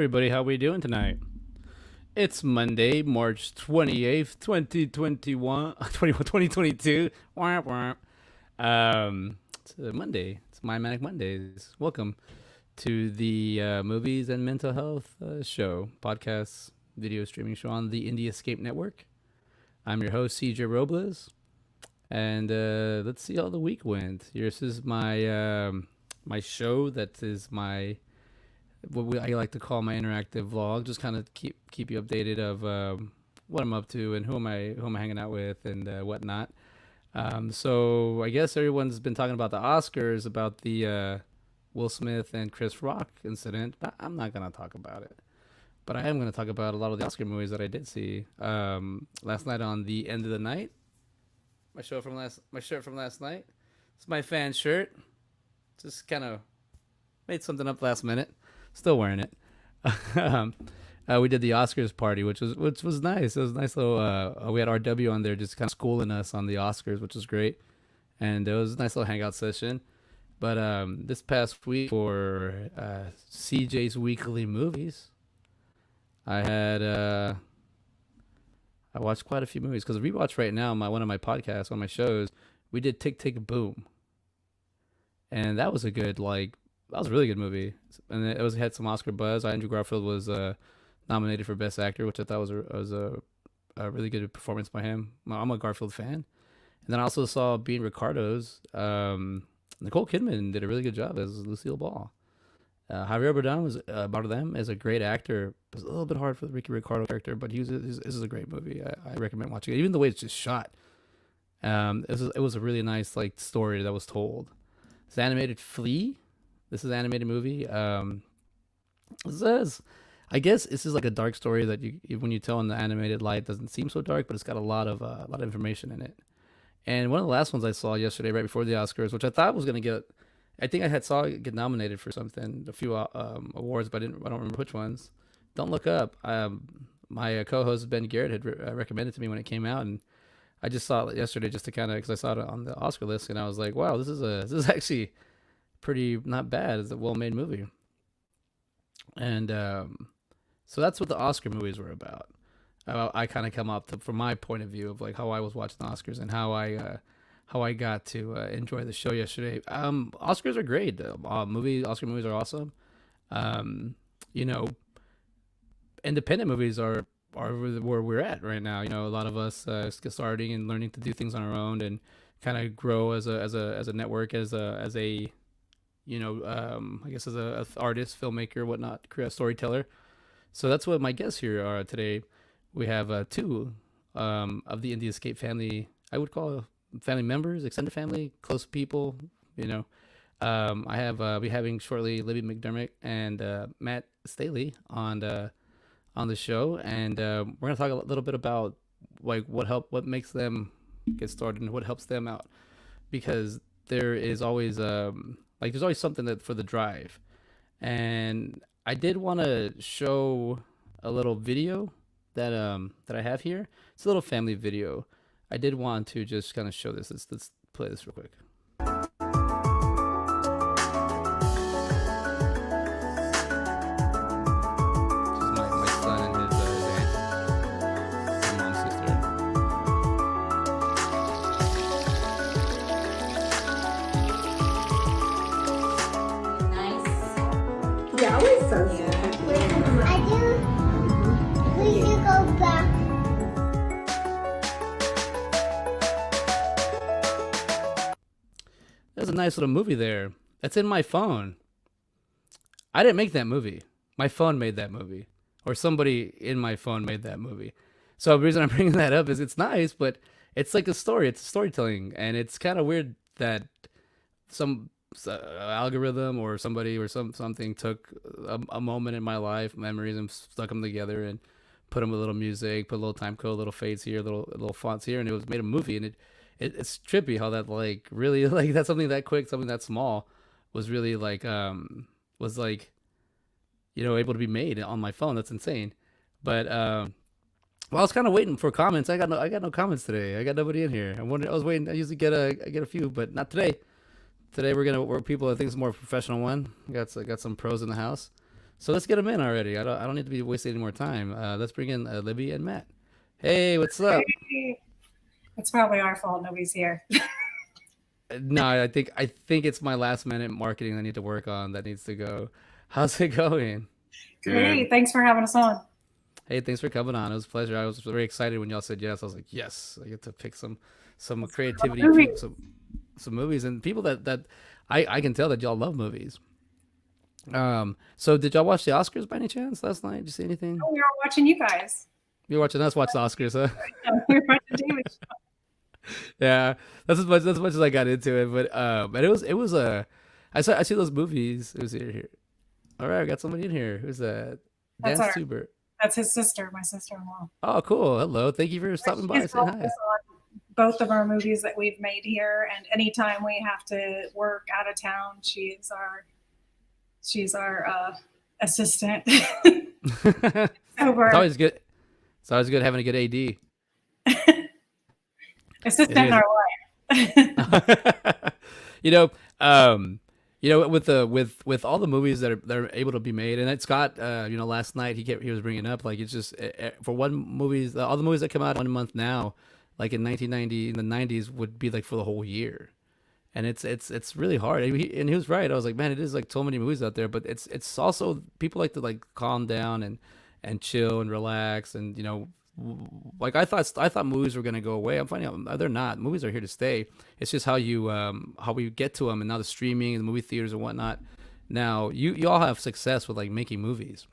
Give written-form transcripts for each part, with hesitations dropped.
everybody. How we doing tonight? It's Monday, March 28th, 2021, 2022. Womp womp. It's a Monday. It's My Manic Mondayz. Welcome to the Movies and Mental Health show, podcast, video streaming show on the Indie Escape Network. I'm your host, CJ Robles. And let's see how the week went. This is my my show that is my I like to call my interactive vlog. Just kind of keep you updated of what I'm up to and who am I hanging out with and whatnot. So I guess everyone's been talking about the Oscars, about the Will Smith and Chris Rock incident. But I'm not gonna talk about it. But I am gonna talk about a lot of the Oscar movies that I did see last night on the end of the night. My shirt from last night. It's my fan shirt. Just kind of made something up last minute. Still wearing it. We did the Oscars party, which was nice. It was a nice little. We had RW on there, just kind of schooling us on the Oscars, which was great, and it was a nice little hangout session. But this past week for CJ's weekly movies, I watched quite a few movies because rewatch right now. One of my podcasts, one of my shows, we did Tick Tick Boom, and that was a really good movie, and it had some Oscar buzz. Andrew Garfield was nominated for Best Actor, which I thought was a really good performance by him. I'm a Garfield fan, and then I also saw Being Ricardo's. Nicole Kidman did a really good job as Lucille Ball. Javier Bardem is a great actor. It was a little bit hard for the Ricky Ricardo character, but this is a great movie. I recommend watching it, even the way it's just shot. It was a really nice story that was told. It's animated Flea. This is an animated movie. I guess this is like a dark story that when you tell in the animated light, doesn't seem so dark, but it's got a lot of information in it. And one of the last ones I saw yesterday, right before the Oscars, which I thought was gonna get, I think I saw it get nominated for something, a few awards, but I don't remember which ones. Don't Look Up. My co-host Ben Garrett had recommended to me when it came out, and I just saw it yesterday just to because I saw it on the Oscar list, and I was like, wow, this is actually pretty not bad. It's a well-made movie. And so that's what the Oscar movies were about. I kind of come up from my point of view of how I was watching the Oscars and how I got to enjoy the show yesterday. Oscars are great. Oscar movies are awesome. Independent movies are where we're at right now. A lot of us starting and learning to do things on our own and kind of grow as a network, as a I guess as a artist, filmmaker, whatnot, storyteller. So that's what my guests here are today. We have two of the Indie Escape family. I would call family members, extended family, close people. I have be having shortly Libby McDermott and Matt Stahley on the show, and we're gonna talk a little bit about what makes them get started and what helps them out, because there is always there's always something for the drive. And I did want to show a little video that I have here. It's a little family video. I did want to just kind of show this. Let's play this real quick. There's a nice little movie there. That's in my phone. I didn't make that movie. My phone made that movie. Or somebody in my phone made that movie. So the reason I'm bringing that up is it's nice, but it's like a story. It's storytelling. And it's kind of weird that some algorithm or somebody or something took a moment in my life, memories, and stuck them together and put them with a little music, put a little time code, little fades here, little fonts here, and it was made a movie. And it's trippy how that really that's something that quick, something that small was really able to be made on my phone. That's insane. But I was kind of waiting for comments. I got no comments today. I got nobody in here. I was waiting. I usually get a few, but not today. Today we're people. I think it's a more professional one. Got some pros in the house. So let's get them in already. I don't need to be wasting any more time. Let's bring in Libby and Matt. Hey, what's up? Hey, it's probably our fault nobody's here. No, I think it's my last minute marketing I need to work on that needs to go. How's it going? Hey, Good. thanks for having us on. Hey, thanks for coming on. It was a pleasure. I was very excited when y'all said yes. I was like, yes, I get to pick some Let's talk about creativity people, movies. some movies and people that I can tell that y'all love movies. So did y'all watch the Oscars by any chance last night? Did you see anything? Oh, we were watching you guys. You were watching us watch the Oscars, huh? We were watching David. Yeah, that's as much as I got into it. But it was a I see those movies. It was here. All right, I got somebody in here. Who's that? That's Dan our Stuber. that's his sister, my sister-in-law. Oh, cool. Hello. Thank you for stopping by She's and saying helped us hi. on both of our movies that we've made here, and anytime we have to work out of town, she's our assistant it's over always good. It's always good having a good AD. assistant It in is. our life. you know, um, with all the movies that are able to be made, and it's got last night he was bringing up like it's just for one movies all the movies that come out 1 month now, like in 1990 in the 90s would be like for the whole year, and it's really hard. And he was right. I was like, man, it is like so many movies out there, but it's also people like to like calm down and chill and relax and like I thought movies were gonna go away. I'm finding out they're not. Movies are here to stay. It's just how we get to them, and now the streaming and the movie theaters and whatnot. Now you all have success with like making movies,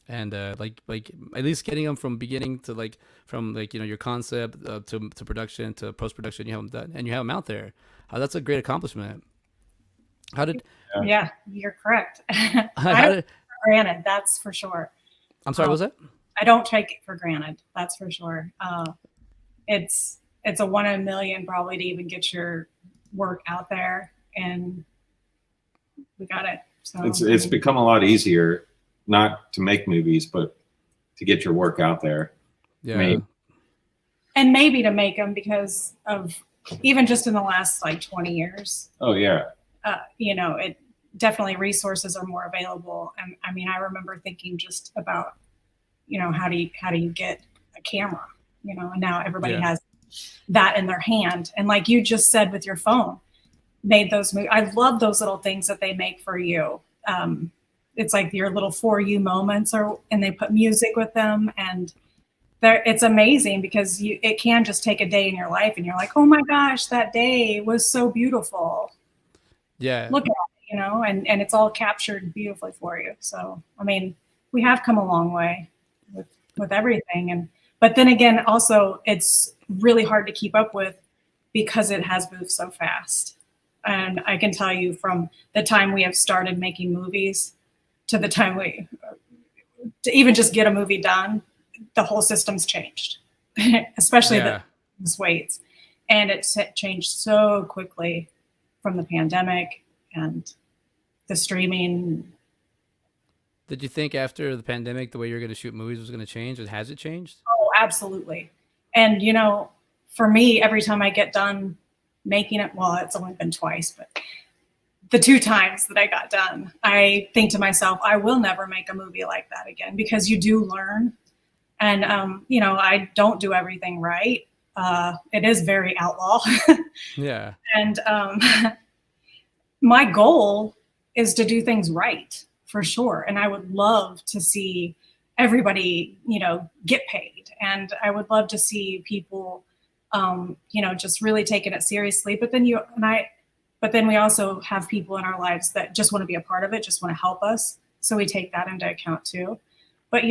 and like at least getting them from beginning to like from like your concept to production to post production. You have them done, and you have them out there. That's a great accomplishment. How did Yeah. Yeah, you're correct. I how don't did take it for granted, that's for sure. I'm sorry? Um, What was that? I don't take it for granted. That's for sure. It's a one in a million probably to even get your work out there, and we got it. So I It's mean, become a lot easier not to make movies, but to get your work out there. I Yeah, mean, and maybe to make them because of even just in the last like 20 years, oh yeah, it definitely resources are more available. And I mean, I remember thinking just about how do you get a camera, and now everybody yeah, has that in their hand. And like you just said with your phone, made those movies. I love those little things that they make for you. It's like your little for you moments, and they put music with them, and it's amazing because it can just take a day in your life, and you're like, oh my gosh, that day was so beautiful. yeah. Look at it, and it's all captured beautifully for you. So I mean, we have come a long way with everything, and but then again, also it's really hard to keep up with because it has moved so fast. And I can tell you from the time we have started making movies to the time we to even just get a movie done, the whole system's changed, especially the Yeah. weights. And it's changed so quickly from the pandemic and the streaming. Did you think after the pandemic the way you're going to shoot movies was going to change, or has it changed? Oh, absolutely. And for me, every time I get done making it, well, it's only been twice, but the two times that I got done, I think to myself, I will never make a movie like that again because you do learn. And, I don't do everything right. It is very outlaw. Yeah. And my goal is to do things right for sure. And I would love to see everybody, get paid. And I would love to see people, just really taking it seriously. But then we also have people in our lives that just want to be a part of it, just want to help us. So we take that into account too. But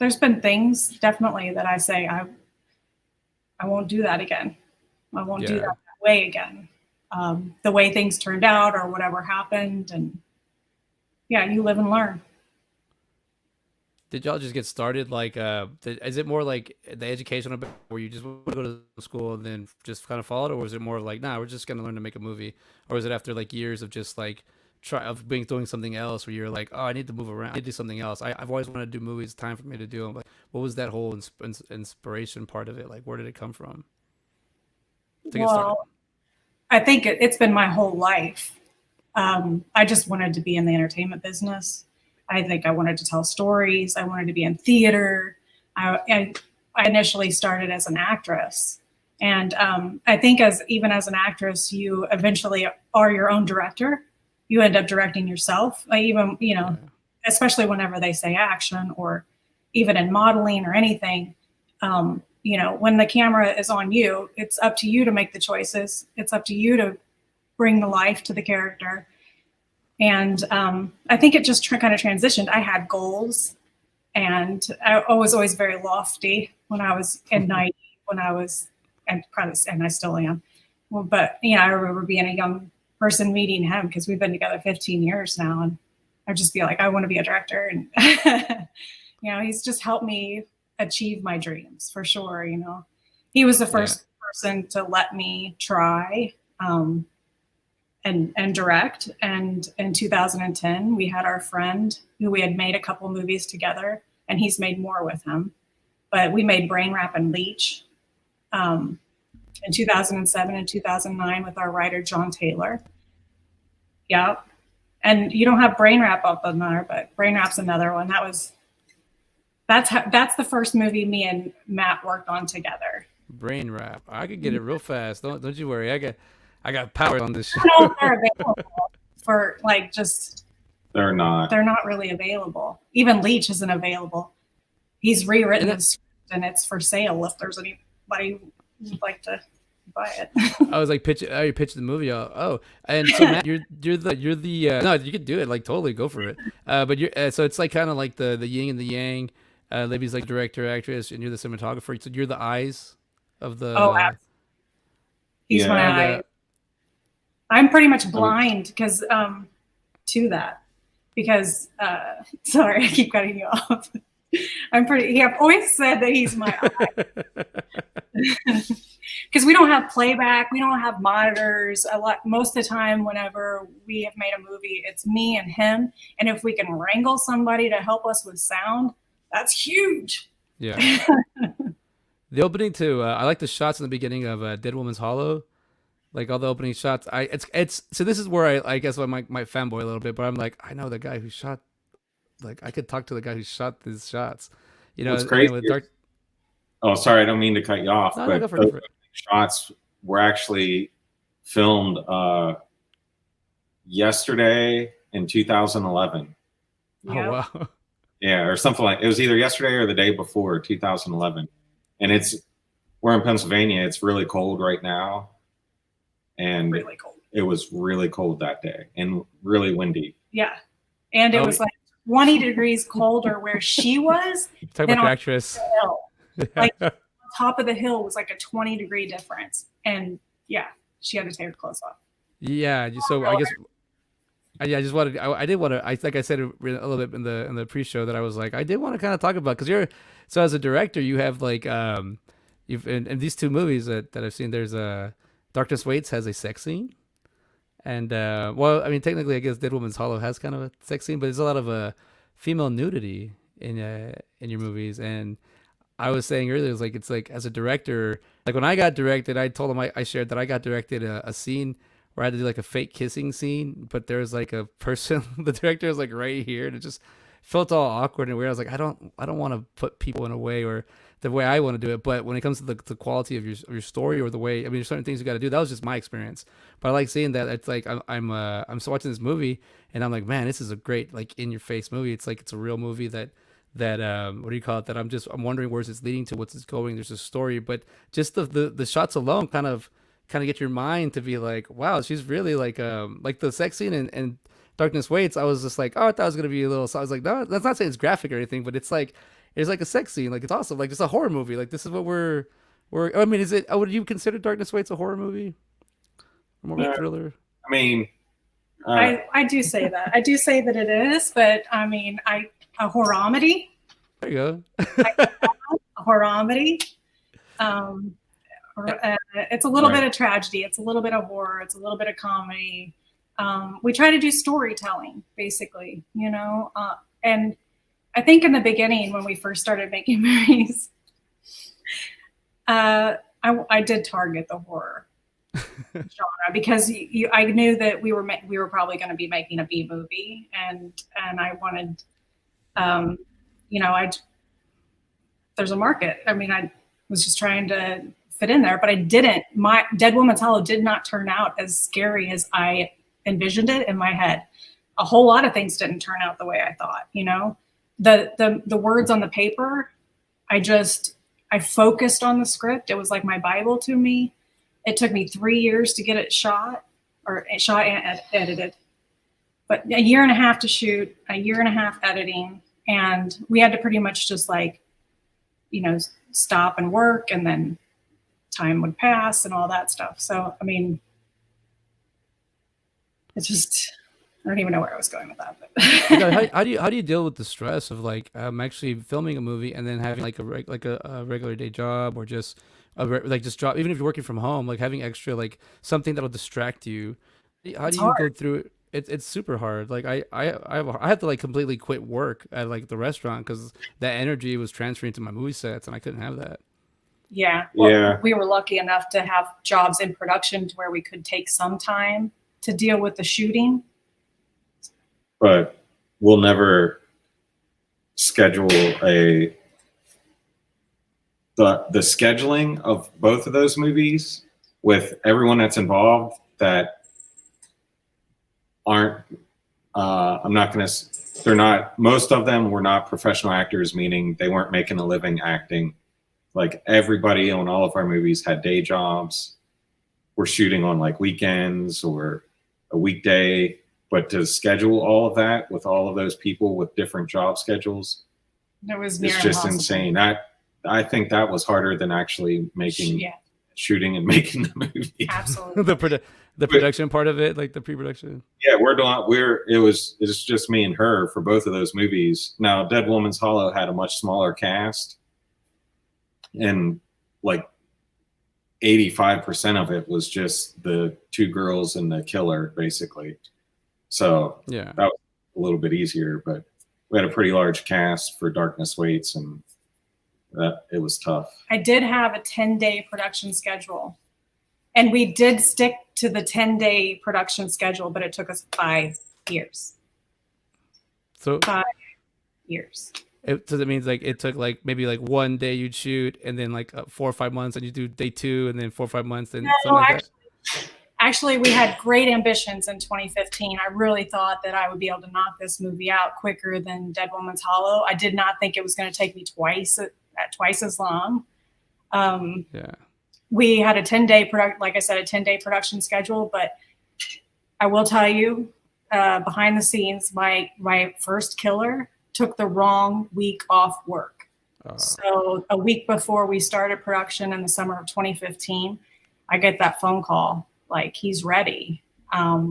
there's been things definitely that I say I won't do that again. I won't do Yeah. that way again. The way things turned out or whatever happened, and yeah, you live and learn. Did y'all just get started like is it more like the educational bit where you just want to go to school and then just kind of follow it, or was it more like nah, we're just gonna learn to make a movie, or was it after like years of just like try of being doing something else where you're like, oh, I need to move around, I need to do something else. I've always wanted to do movies. Time for me to do them. Like, what was that whole inspiration part of it? Like, where did it come from to get started? Well, I think it's been my whole life. I just wanted to be in the entertainment business. I think I wanted to tell stories. I wanted to be in theater. I initially started as an actress. And I think even as an actress, you eventually are your own director. You end up directing yourself. Especially whenever they say action, or even in modeling or anything, when the camera is on you, it's up to you to make the choices. It's up to you to bring the life to the character. And I think it just kind of transitioned. I had goals, and I was always very lofty when I was naive, and I still am. Well, but I remember being a young person meeting him, because we've been together 15 years now, and I'd just be like, I want to be a director, and he's just helped me achieve my dreams for sure. He was the first person to let me try and direct. And in 2010, we had our friend who we had made a couple movies together, and he's made more with him. But we made Brain Rap and Leach in 2007 and 2009 with our writer, John Taylor. Yeah. And you don't have Brain Rap up on there, but Brain Rap's another one. That's the first movie me and Matt worked on together. Brain Rap. I could get it real fast. Don't you worry. I got power on this show. I don't know if they're available for They're not. They're not really available. Even Leach isn't available. He's rewritten the script, and it's for sale if there's anybody who'd like to buy it. I was like, pitch the movie. Oh, and so Matt, you're the no, you could do it, like totally go for it. But you're so it's like kind of like the yin and the yang. Libby's like director, actress, and you're the cinematographer. So you're the eyes of the. Oh, absolutely. He's my eye. I'm pretty much blind because to that, because sorry, I keep cutting you off. I've always said that he's my eye. Because we don't have playback, we don't have monitors. Most of the time, whenever we have made a movie, it's me and him. And if we can wrangle somebody to help us with sound, that's huge. Yeah. The opening to I like the shots in the beginning of Dead Woman's Hollow, like all the opening shots. It's so this is where I guess I might fanboy a little bit, but I'm like, I know the guy who shot. Like I could talk to the guy who shot these shots. What's crazy? Oh, sorry, I don't mean to cut you off, but those shots were actually filmed yesterday in 2011. Oh wow! Yeah, or something like it was either yesterday or the day before 2011, and we're in Pennsylvania. It's really cold right now, and really cold. It was really cold that day and really windy. Yeah, and it was like 20 degrees colder where she was. Talk about the actress. Like on top of the hill was like a 20-degree difference, and she had to take her clothes off. Yeah, so I guess I did want to. I think I said it a little bit in the pre-show that I was like, I did want to kind of talk about, because so as a director, you have like you've in these two movies that I've seen. There's Darkness Waits has a sex scene, and well, I mean technically I guess Dead Woman's Hollow has kind of a sex scene, but there's a lot of female nudity in your movies. And I was saying earlier, it's like as a director, like when I got directed, I told him I shared that I got directed a scene where I had to do like a fake kissing scene, but there was like a person, the director was like right here, and it just felt all awkward and weird. I was like, I don't want to put people in a way or the way I want to do it. But when it comes to the quality of your story or the way, I mean, there's certain things you got to do. That was just my experience. But I like seeing that. It's like I'm still watching this movie and I'm like, man, this is a great like in your face movie. It's like it's a real movie that what do you call it? That I'm wondering where's it's leading to, what's it's going. There's a story, but just the shots alone kind of get your mind to be like, wow, she's really like the sex scene and Darkness Waits. I was just like, oh, I thought it was gonna be a little. So I was like, no, that's not saying it's graphic or anything, but it's like a sex scene. Like it's awesome. Like it's a horror movie. Like this is what we're. I mean, is it? Would you consider Darkness Waits a horror movie? Or more of a thriller? I mean, I do say that. I do say that it is, but I mean, a horromedy. There you go. A horromedy. It's a little bit of tragedy. It's a little bit of horror. It's a little bit of comedy. We try to do storytelling, basically, and I think in the beginning when we first started making movies, I did target the horror genre because I knew that we were probably going to be making a B movie, and I wanted You know, there's a market. I mean, I was just trying to fit in there, but I didn't. My Dead Woman's Hollow did not turn out as scary as I envisioned it in my head. A whole lot of things didn't turn out the way I thought, you know. The words on the paper, I focused on the script. It was like my Bible to me. It took me 3 years to get it shot and edited, but a year and a half to shoot, a year and a half editing. And we had to pretty much just like, you know, stop and work, and then time would pass and all that stuff. So, I mean, it's just, I don't even know where I was going with that. But. how do you deal with the stress of like actually filming a movie and then having like a regular day job, or just just job, even if you're working from home, like having extra like something that'll distract you? How do you go through it? It's super hard. Like I had to like completely quit work at like the restaurant because that energy was transferring to my movie sets, and I couldn't have that. Yeah. Well, we were lucky enough to have jobs in production to where we could take some time to deal with the shooting. But we'll never schedule the scheduling of both of those movies with everyone that's involved that aren't, they're not, most of them were not professional actors, meaning they weren't making a living acting. Like everybody on all of our movies had day jobs. We're shooting on like weekends or a weekday, but to schedule all of that with all of those people with different job schedules, it's just impossible. Insane. I think that was harder than actually shooting and making the movie. Absolutely. the production part of it, like the pre-production. Yeah, it's just me and her for both of those movies. Now, Dead Woman's Hollow had a much smaller cast, and like 85% of it was just the two girls and the killer, basically. So yeah, that was a little bit easier, but we had a pretty large cast for Darkness Waits, and it was tough. I did have a 10-day production schedule, and we did stick to the 10-day production schedule, but it took us 5 years. So 5 years. So that means like it took like maybe like 1 day you'd shoot, and then like 4 or 5 months, and you do day 2, and then 4 or 5 months, and something like that. Actually, we had great ambitions in 2015. I really thought that I would be able to knock this movie out quicker than Dead Woman's Hollow. I did not think it was going to take me twice as long. We had a 10-day like I said, a 10-day production schedule, but I will tell you, behind the scenes, my first killer took the wrong week off work. So a week before we started production in the summer of 2015, I get that phone call, like, he's ready.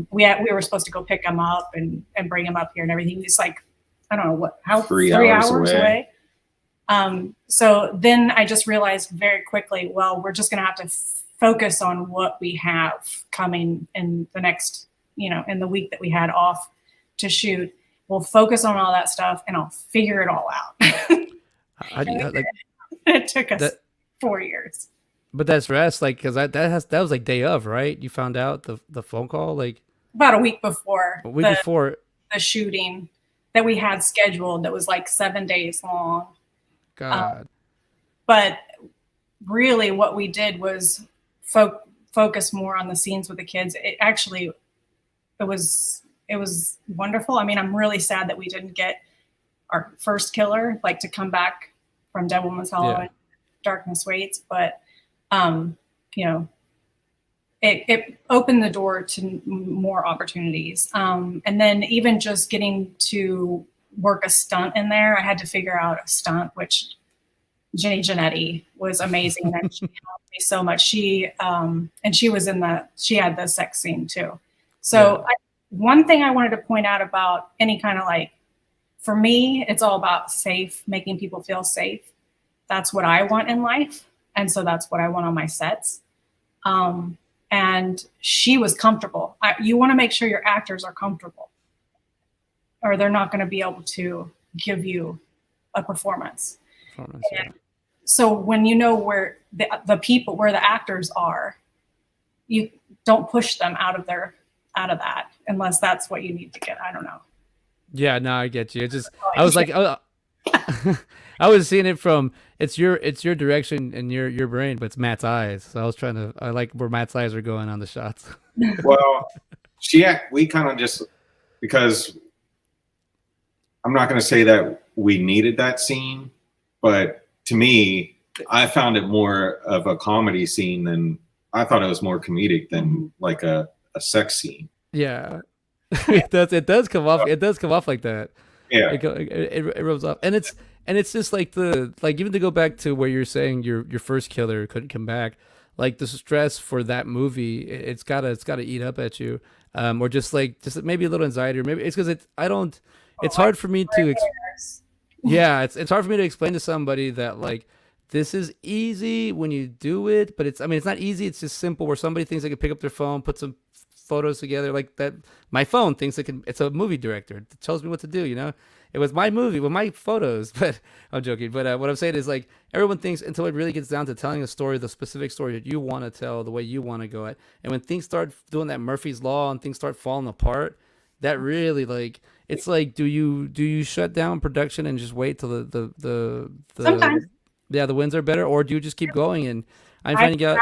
We were supposed to go pick him up and bring him up here and everything. He's like, I don't know how 3 hours away. So then I just realized very quickly, well, we're just going to have to focus on what we have coming in the next, in the week that we had off to shoot. We'll focus on all that stuff, and I'll figure it all out. It took us 4 years. But that's rest, like, because that was like day of, right? You found out the phone call like about a week before. Before the shooting that we had scheduled, that was like 7 days long. God. But really, what we did was focus more on the scenes with the kids. It was wonderful. I mean, I'm really sad that we didn't get our first killer, like, to come back from Dead Woman's Hollow and Darkness Waits, but it opened the door to more opportunities. And then even just getting to work a stunt in there, I had to figure out a stunt, which Jenny Janetti was amazing. And she helped me so much. She had the sex scene too. So one thing I wanted to point out about any kind of, like, for me, it's all about making people feel safe. That's what I want in life. And so that's what I want on my sets. And she was comfortable. You want to make sure your actors are comfortable, or they're not going to be able to give you a performance. So when you know where where the actors are, you don't push them out of that unless that's what you need to get. I don't know. Yeah, no, I get you. It's just I was like, I was seeing it from it's your direction and your brain, but it's Matt's eyes. So I like where Matt's eyes are going on the shots. Well, we kind of just, because I'm not going to say that we needed that scene, but to me, I found it more of a comedy scene than I thought it was more comedic than like a sex scene. Yeah, it does come off. It does come off like that. Yeah. It rubs off, and it's just like even to go back to where you're saying your first killer couldn't come back, like the stress for that movie, it's gotta eat up at you, or just maybe a little anxiety, or maybe it's because it's hard for me to yeah, it's hard for me to explain to somebody that like this is easy when you do it, but it's not easy. It's just simple where somebody thinks they can pick up their phone, put some photos together like that. My phone thinks it's a movie director. It tells me what to do, It was my movie with my photos, but I'm joking. But what I'm saying is like everyone thinks until it really gets down to telling a story, the specific story that you want to tell, the way you want to go at. And when things start doing that Murphy's Law and things start falling apart, that really like it's like do you shut down production and just wait till the Sometimes. the winds are better, or do you just keep going? And I'm finding out.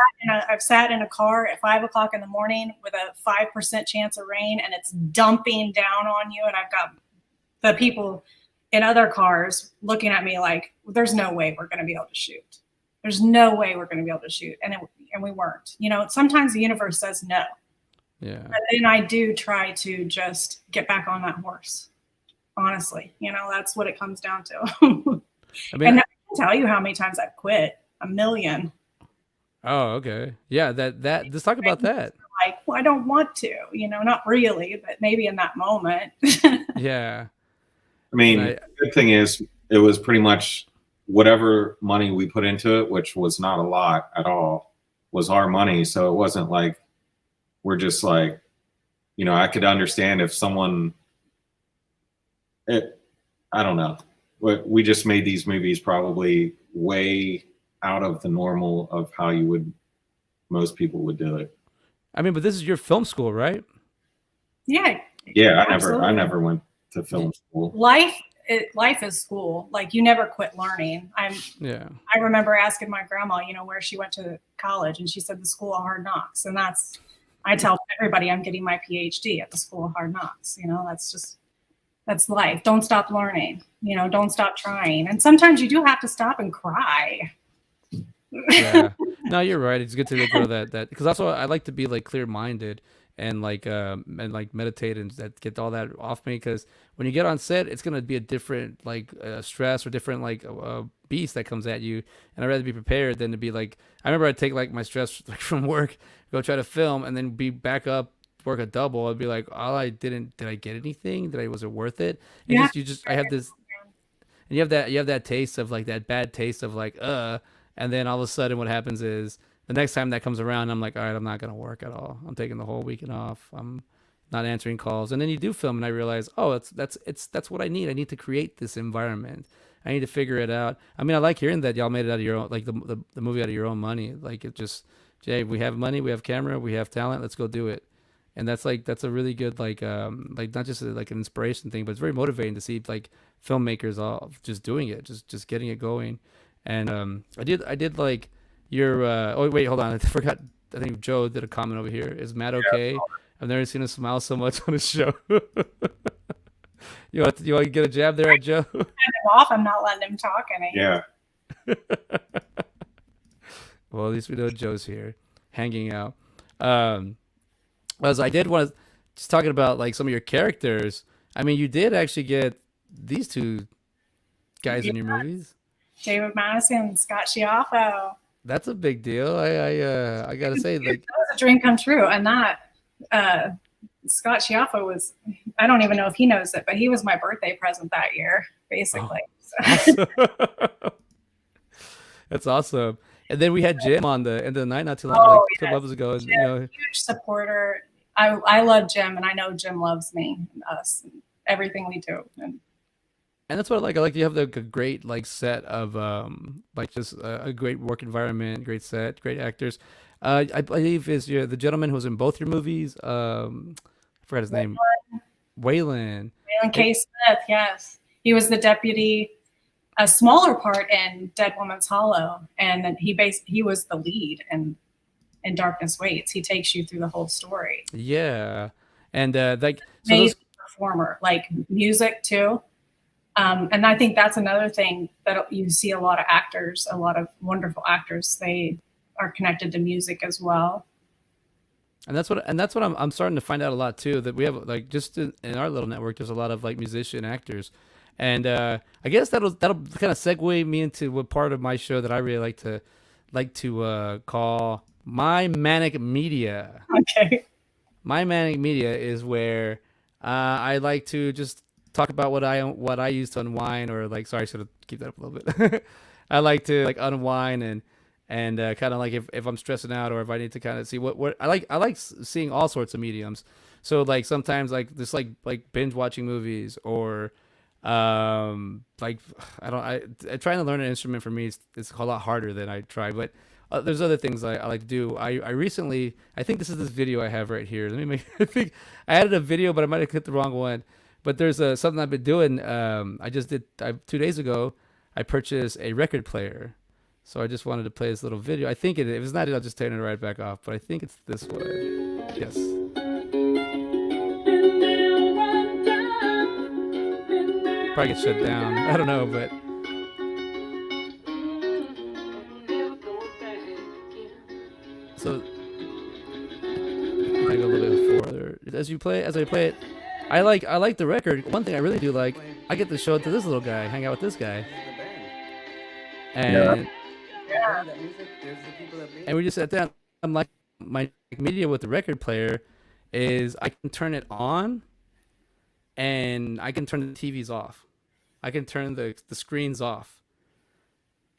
I've sat in a car at 5 o'clock in the morning with a 5% chance of rain, and it's dumping down on you. And I've got the people in other cars looking at me like, "There's no way we're going to be able to shoot. There's no way we're going to be able to shoot." And we weren't. Sometimes the universe says no. Yeah. But then I do try to just get back on that horse. Honestly, that's what it comes down to. And I can tell you how many times I've quit. 1 million. Oh, okay. Yeah, that let's talk about that. Like, well, I don't want to, not really, but maybe in that moment. Yeah. I mean, the good thing is it was pretty much whatever money we put into it, which was not a lot at all, was our money. So it wasn't like we're just like, I could understand if someone, I don't know. We just made these movies probably way out of the normal of how most people would do it. I mean, but this is your film school, right? Yeah. Yeah, I never went to film school. Life is school. Like you never quit learning. I remember asking my grandma, where she went to college, and she said the School of Hard Knocks. And I tell everybody I'm getting my PhD at the School of Hard Knocks. That's life. Don't stop learning. Don't stop trying. And sometimes you do have to stop and cry. Yeah. No, you're right. It's good to go that because also I like to be like clear-minded and like meditate and get all that off me, because when you get on set, it's gonna be a different like stress or different like beast that comes at you, and I'd rather be prepared than to be like I remember I'd take like my stress like from work, go try to film, and then be back up, work a double. I'd be like, did I get anything? Was it worth it? And I have this, and you have that taste of like that bad taste of like and then all of a sudden what happens is the next time that comes around, I'm like, all right, I'm not going to work at all. I'm taking the whole weekend off. I'm not answering calls. And then you do film, and I realize, that's what I need. I need to create this environment. I need to figure it out. I mean, I like hearing that y'all made it out of your own, like the movie out of your own money. Like it just, Jay, we have money, we have camera, we have talent. Let's go do it. And that's a really good, like not just like an inspiration thing, but it's very motivating to see like filmmakers all just doing it, just getting it going. And I did like your oh wait, hold on, I forgot. I think Joe did a comment over here. Is Matt okay? Yeah. I've never seen him smile so much on a show. you want to get a jab there at Joe? I'm off. I'm not letting him talk any. Yeah. Well, at least we know Joe's here, hanging out. As I did want to just talking about like some of your characters. I mean, you did actually get these two guys in your movies. David Madison and Scott Schiaffo. That's a big deal. I gotta say, like that was a dream come true. And that Scott Schiaffo was, I don't even know if he knows it, but he was my birthday present that year, basically. Oh, awesome. That's awesome. And then we had Jim on the end of the night not too long, like 2 months ago. Jim, huge supporter. I love Jim, and I know Jim loves me and us and everything we do. And that's what I like. I like you have a great like set of like just a great work environment, great set, great actors. I believe is the gentleman who was in both your movies. I forgot his name. Waylon. Waylon K. Smith, yes. He was the deputy, a smaller part in Dead Woman's Hollow, and then he was the lead in Darkness Waits. He takes you through the whole story. Yeah, and like so Amazing performer, like music too. And I think that's another thing that you see a lot of actors, a lot of wonderful actors. They are connected to music as well. And that's what I'm starting to find out a lot too. That we have like just in our little network, there's a lot of like musician actors, and I guess that'll kind of segue me into what part of my show that I really like to call My Manic Media. Okay. My Manic Media is where I like to just talk about what I use to unwind, or like, sorry, I should have keep that up a little bit. I like to like unwind and kind of like if I'm stressing out, or if I need to kind of see what I like seeing all sorts of mediums. So like sometimes like just like binge watching movies, or like I trying to learn an instrument for me is a lot harder than I try, but there's other things I like to do. I recently, I think this video I have right here. Let me make. I think I added a video, but I might have clicked the wrong one. But there's something I've been doing. I just did 2 days ago. I purchased a record player. So I just wanted to play this little video. I think if it's not it, I'll just turn it right back off. But I think it's this one. Yes. Probably get shut down. I don't know, but so I go a little bit further as I play it. I like the record. One thing I really do like, I get to show it to this little guy, hang out with this guy, and. Yeah. And we just sat down. I'm like, my media with the record player is I can turn it on, and I can turn the TVs off. I can turn the screens off.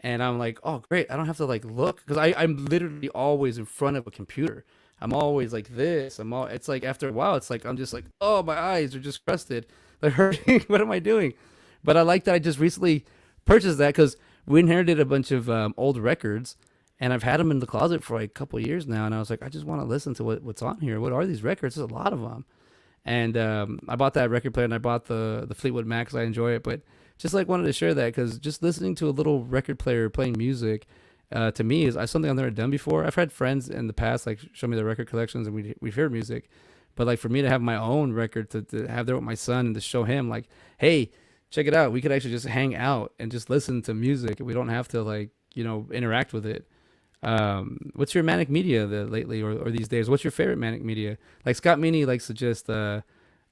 And I'm like, oh great, I don't have to like look, because I'm literally always in front of a computer. I'm always like this. It's like after a while, it's like I'm just like, oh, my eyes are just crusted, they're hurting. What am I doing? But I like that I just recently purchased that, because we inherited a bunch of old records, and I've had them in the closet for like a couple of years now. And I was like, I just want to listen to what's on here. What are these records? There's a lot of them. And I bought that record player, and I bought the Fleetwood Mac, because I enjoy it. But just like wanted to share that, because just listening to a little record player playing music, to me is something I've never done before. I've had friends in the past like show me their record collections, and we've heard music. But like for me to have my own record, to have there with my son, and to show him like, hey, check it out. We could actually just hang out and just listen to music. We don't have to like, interact with it. What's your manic media lately or these days? What's your favorite manic media? Like Scott Meany likes to just, what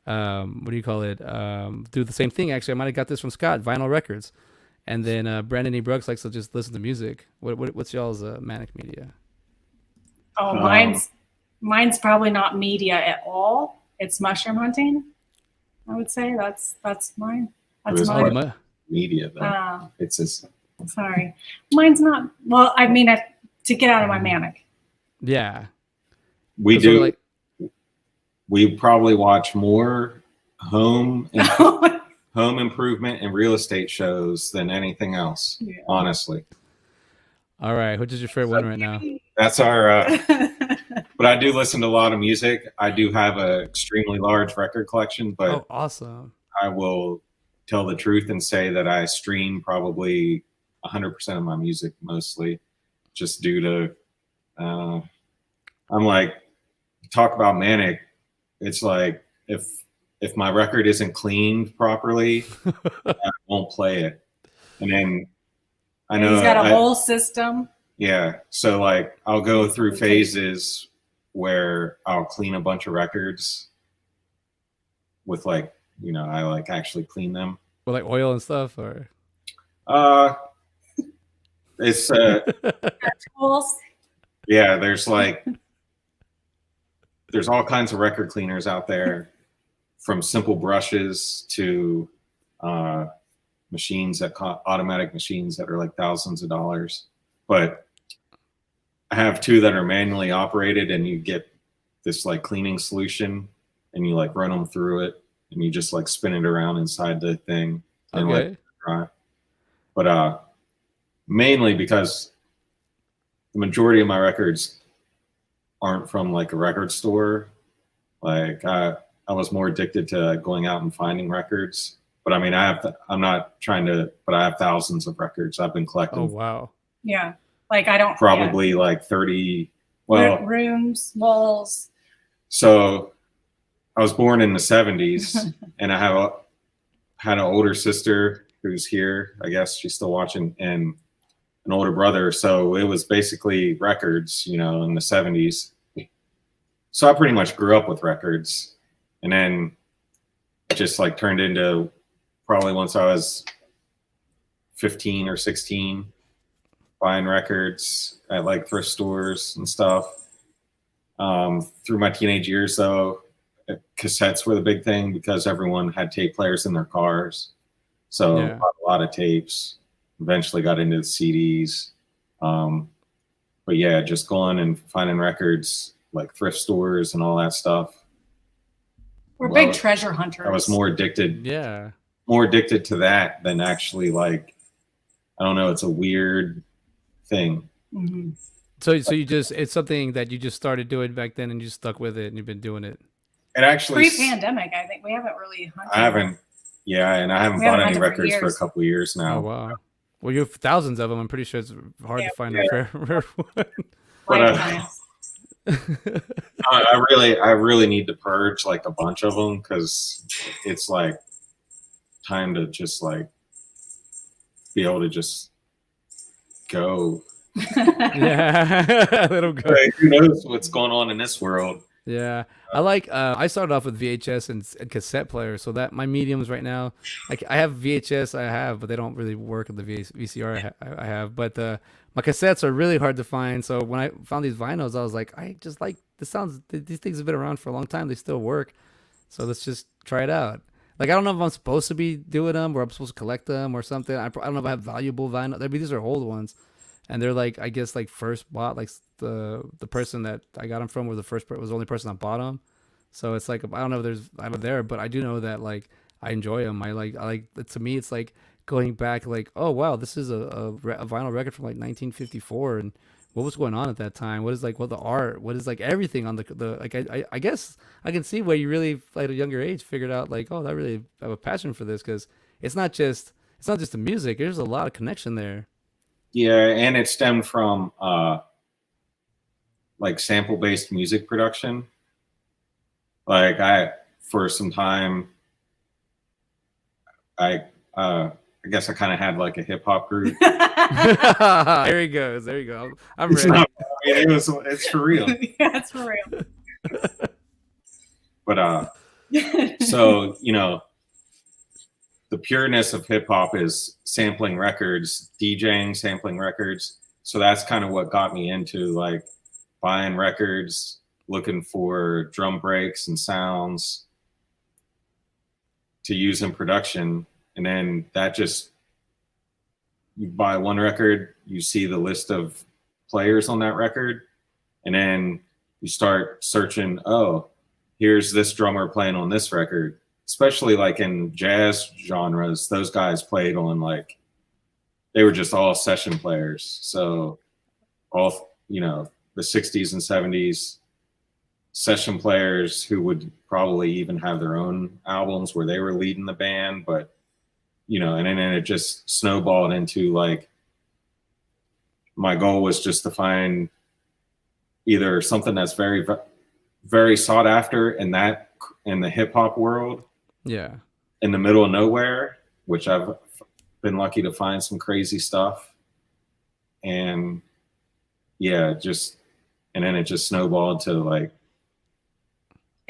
do you call it? Do the same thing. Actually, I might've got this from Scott, vinyl records. And then Brandon E. Brooks likes to just listen to music. What's y'all's manic media? Oh, mine's probably not media at all. It's mushroom hunting. I would say that's mine. That's mine. Media though. It's just. Sorry, mine's not. Well, I mean, to get out of my manic. Yeah, we do. We probably watch more home improvement and real estate shows than anything else. Yeah. Honestly. All right, which is your favorite one right now? That's our. But I do listen to a lot of music. I do have an extremely large record collection. But awesome! I will tell the truth and say that I stream probably 100% of my music, mostly just due to I'm like, talk about manic. It's like if my record isn't cleaned properly, I won't play it. And then I know he's got a whole system. Yeah, so like I'll go through phases where I'll clean a bunch of records with like, I like actually clean them with like oil and stuff, or it's tools. Yeah, there's all kinds of record cleaners out there, from simple brushes to machines automatic machines that are like thousands of dollars. But I have two that are manually operated, and you get this like cleaning solution, and you like run them through it, and you just like spin it around inside the thing and let it dry. But mainly because the majority of my records aren't from like a record store. Like I was more addicted to going out and finding records. But I mean, I'm not trying to, but I have thousands of records I've been collecting. Oh, wow. Yeah. Like I don't probably like 30, well, rooms, walls. So I was born in the 70s and I had an older sister who's here. I guess she's still watching, and an older brother. So it was basically records, you know, in the 70s. So I pretty much grew up with records, and then it just like turned into probably once I was 15 or 16, buying records at like thrift stores and stuff. Through my teenage years, though, cassettes were the big thing because everyone had tape players in their cars. So Yeah. a lot of tapes. Eventually got into the CDs. But yeah, just going and finding records like thrift stores and all that stuff. We're big treasure hunters. I was more addicted. Yeah. More addicted to that than actually like, I don't know, it's a weird thing. Mm-hmm. So you just, it's something that you just started doing back then and you stuck with it and you've been doing it. It actually pre-pandemic, I think we haven't really hunted. I haven't bought any records for a couple of years now. Oh, wow. Well, you have thousands of them. I'm pretty sure it's hard to find a rare one. But, I really need to purge like a bunch of them because it's like time to just like be able to just go. Yeah, let them go. Like, who knows what's going on in this world? Yeah, I like. I started off with VHS and cassette players, so that my mediums right now. I have VHS, but they don't really work in the VCR. I have, but my cassettes are really hard to find. So when I found these vinyls, I was like, I just like this sounds. These things have been around for a long time. They still work, so let's just try it out. Like I don't know if I'm supposed to be doing them or I'm supposed to collect them or something. I don't know if I have valuable vinyl. I mean, these are old ones. And they're like, I guess, like first bought, like the person that I got them from was was the only person that bought them. So it's like, I don't know if I'm there, but I do know that like I enjoy them. I like to me, it's like going back, like, oh wow, this is a vinyl record from like 1954, and what was going on at that time? What is like the art? What is like everything on the like? I guess I can see where you really at a younger age figured out like, oh, I really have a passion for this because it's not just the music. There's a lot of connection there. Yeah, and it stemmed from like sample-based music production. Like for some time, I guess I kind of had like a hip hop group. There he goes. There you go. I'm ready. It's for real. Yeah, it's for real. But so you know, the pureness of hip hop is sampling records, DJing, sampling records. So that's kind of what got me into like buying records, looking for drum breaks and sounds to use in production. And then that just, you buy one record, you see the list of players on that record, and then you start searching, oh, here's this drummer playing on this record. Especially like in jazz genres, those guys played on like, they were just all session players. So all, you know, the 60s and 70s session players who would probably even have their own albums where they were leading the band, but you know, and then it just snowballed into like, my goal was just to find either something that's very, very sought after in the hip hop world. Yeah. In the middle of nowhere, which I've been lucky to find some crazy stuff. And yeah, and then it just snowballed to like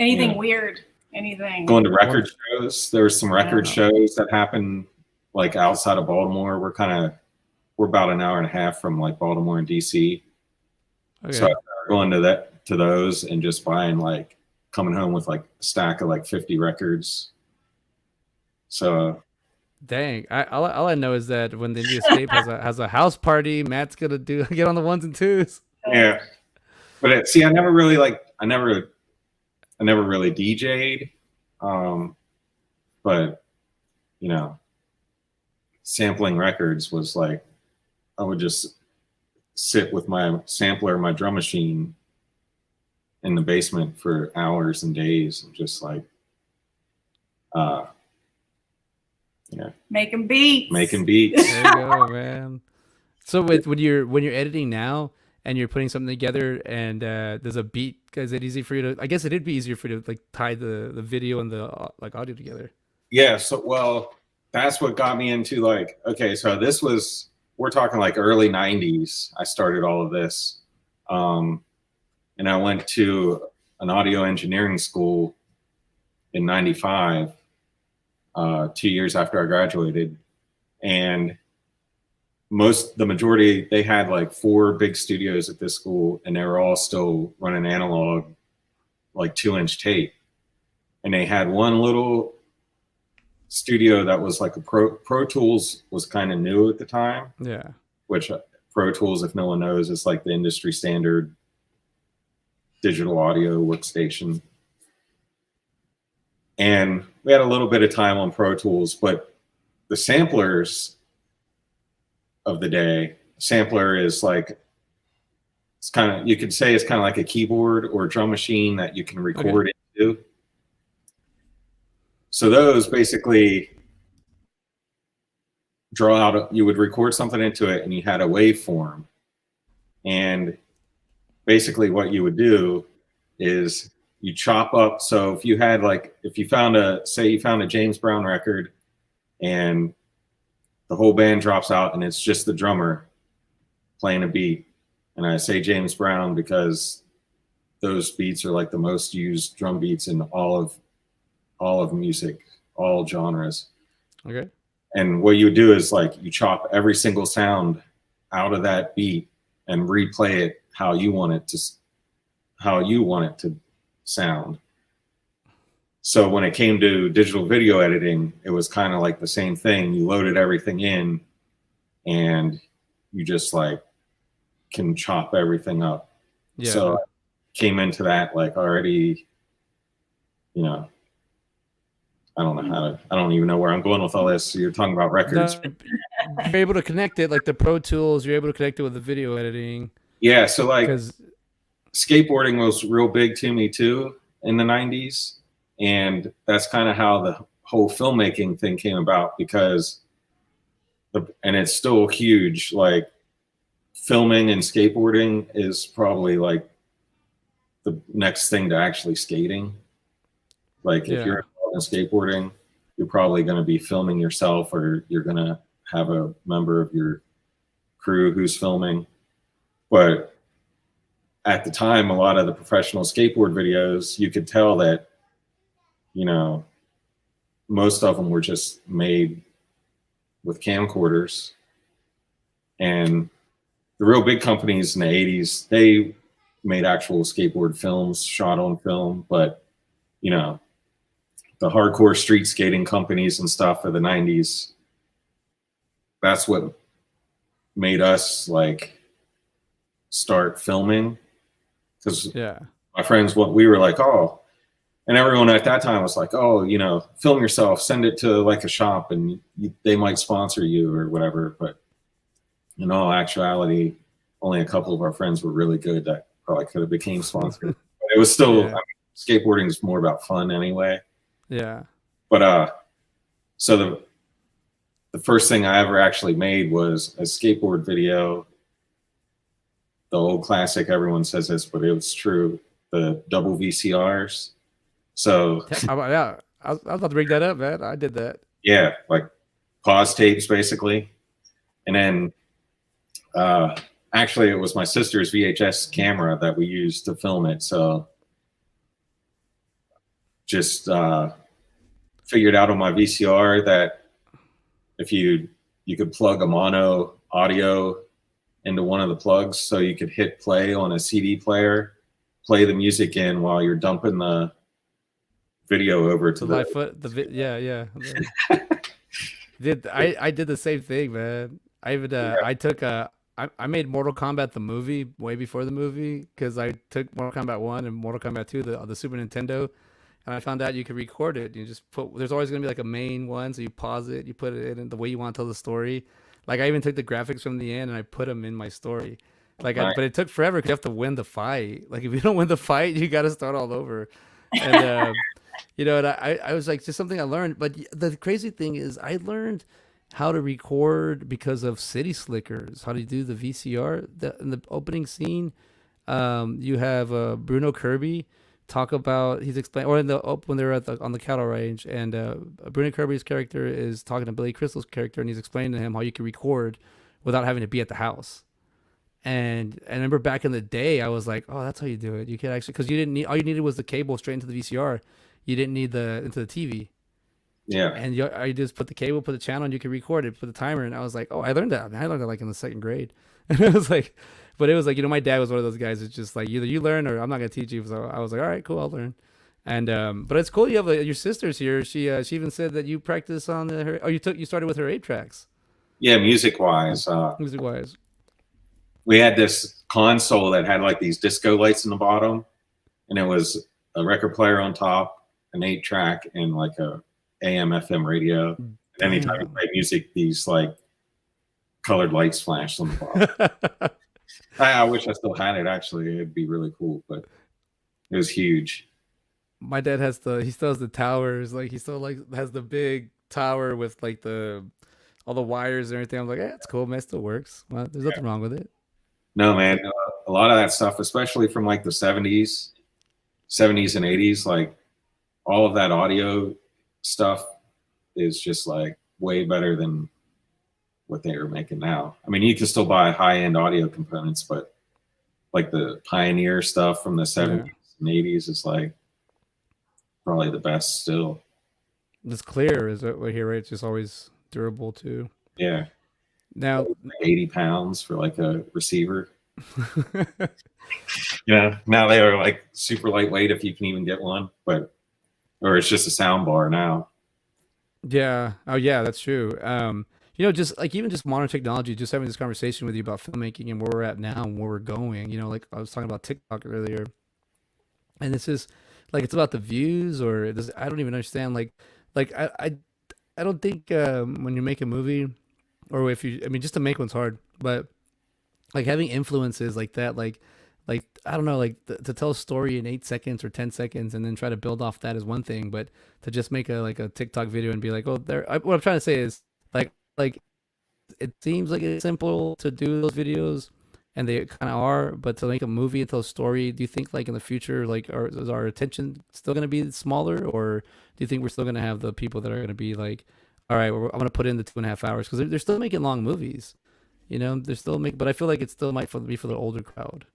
anything weird, anything. Going to record shows. There were some record shows that happened like outside of Baltimore. We're about an hour and a half from like Baltimore and DC. Okay. So I started going to those and just buying like, coming home with like a stack of like 50 records. So, dang! All I know is that when the Indie Escape has a house party, Matt's gonna get on the ones and twos. Yeah, but I never really DJ'd, but you know, sampling records was like, I would just sit with my sampler, my drum machine in the basement for hours and days and just like uh, Making beats. making beats. There you go, man. So when you're editing now and you're putting something together and there's a beat, is it easy for you to? I guess it'd be easier for you to like tie the video and the like audio together. Yeah. So well, that's what got me into like, okay, so we're talking like early 90s. I started all of this. And I went to an audio engineering school in 95, 2 years after I graduated. And the majority, they had like 4 big studios at this school, and they were all still running analog, like 2-inch tape. And they had one little studio that was like a Pro Tools was kind of new at the time. Yeah. Which Pro Tools, if no one knows, is like the industry standard digital audio workstation. And we had a little bit of time on Pro Tools, but the samplers of the day, sampler is like, it's kind of, you could say it's kind of like a keyboard or a drum machine that you can record into. So those basically draw out, you would record something into it and you had a waveform. And basically what you would do is you chop up. So if you had like, if you found say you found a James Brown record and the whole band drops out and it's just the drummer playing a beat. And I say James Brown because those beats are like the most used drum beats in all of music, all genres. Okay. And what you would do is like you chop every single sound out of that beat and replay it how you want it to sound. So when it came to digital video editing, it was kind of like the same thing. You loaded everything in and you just like can chop everything up. Yeah. So I came into that like already, I don't even know where I'm going with all this. So you're talking about records. You're able to connect it like the Pro Tools, you're able to connect it with the video editing. Yeah. So like skateboarding was real big to me too in the 90s. And that's kind of how the whole filmmaking thing came about because and it's still huge. Like filming and skateboarding is probably like the next thing to actually skating. Like if you're in skateboarding, you're probably going to be filming yourself or you're going to have a member of your crew who's filming. But at the time, a lot of the professional skateboard videos, you could tell that, most of them were just made with camcorders. And the real big companies in the 80s, they made actual skateboard films, shot on film. But, the hardcore street skating companies and stuff of the 90s, that's what made us like start filming. Because my friends, we were like, oh, and everyone at that time was like, oh, film yourself, send it to like a shop and they might sponsor you or whatever. But in all actuality, only a couple of our friends were really good that probably could have became sponsored. But it was still, skateboarding is more about fun anyway. Yeah. But so the first thing I ever actually made was a skateboard video. The old classic, everyone says this, but it was true. The double VCRs. So I was about to bring that up, man. I did that. Yeah, like pause tapes basically. And then actually it was my sister's VHS camera that we used to film it. So just figured out on my VCR that if you could plug a mono audio into one of the plugs so you could hit play on a CD player, play the music in while you're dumping the video over to the I did the same thing, man. I even I made Mortal Kombat the movie way before the movie because I took Mortal Kombat 1 and Mortal Kombat 2 the Super Nintendo, and I found out you could record it. You just there's always gonna be like a main one, so you pause it, you put it in the way you want to tell the story. Like I even took the graphics from the end and I put them in my story. Like, but it took forever because you have to win the fight. Like if you don't win the fight, you got to start all over. And You know, and I was like, just something I learned. But the crazy thing is, I learned how to record because of City Slickers, how to do the VCR. In the opening scene, you have Bruno Kirby talk about he's explaining, or in the when they're on the cattle range, and Bruno Kirby's character is talking to Billy Crystal's character, and he's explaining to him how you can record without having to be at the house. And I remember back in the day, I was like, "Oh, that's how you do it. You can actually, because you didn't need all you needed was the cable straight into the VCR. You didn't need the into the TV, Yeah. and you just put the cable, put the channel, and you could record it, put the timer." And I was like, "Oh, I learned that. I learned that like in the second grade." And it was like, but it was like, my dad was one of those guys that's just like, either you learn or I'm not gonna teach you. So I was like, "All right, cool, I'll learn." And but it's cool you have your sister's here. She even said that you practice on her. Oh, you started with her 8 tracks, Yeah, music wise. music wise. We had this console that had like these disco lights in the bottom, and it was a record player on top, an 8-track, and like a AM FM radio. And anytime you play music, these like colored lights flashed on the bottom. I wish I still had it. Actually, it'd be really cool, but it was huge. My dad he still has the towers, like he still like has the big tower with like the all the wires and everything. I'm like, it's cool, man, it still works. Well, there's nothing wrong with it. No, man, a lot of that stuff, especially from like the 70s and 80s, like all of that audio stuff is just like way better than what they were making now. I mean, you can still buy high-end audio components, but like the Pioneer stuff from the 70s and 80s is like probably the best still. It's clear, is it? Right here, right? It's just always durable too. Yeah. Now, like 80 pounds for like a receiver. Yeah. Now they are like super lightweight if you can even get one, or it's just a sound bar now. Yeah. Oh, yeah, that's true. Just like even just modern technology, just having this conversation with you about filmmaking and where we're at now and where we're going. Like I was talking about TikTok earlier, and this is like it's about the views, or this, I don't even understand. I don't think when you make a movie, or if you, I mean, just to make one's hard, but like having influences like that, like I don't know, like to tell a story in 8 seconds or 10 seconds, and then try to build off that is one thing, but to just make a TikTok video and be like, oh, what I'm trying to say is like it seems like it's simple to do those videos, and they kind of are, but to make a movie and tell a story, do you think like in the future, like is our attention still going to be smaller, or do you think we're still going to have the people that are going to be like, all right, I'm going to put in the 2.5 hours, because they're still making long movies, they're still making, but I feel like it still might be for the older crowd.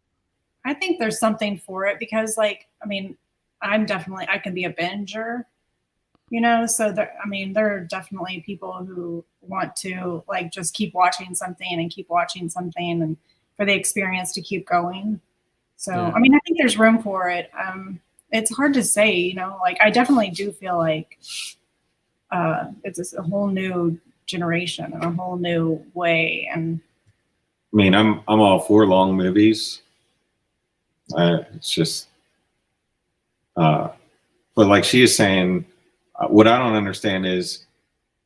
I think there's something for it because, like, I mean, I can be a binger, so there are definitely people who want to like just keep watching something and keep watching something and for the experience to keep going. So, yeah. I mean, I think there's room for it. It's hard to say, like I definitely do feel like it's a whole new generation and a whole new way. And I mean, I'm all for long movies. It's just, but like she is saying, what I don't understand is,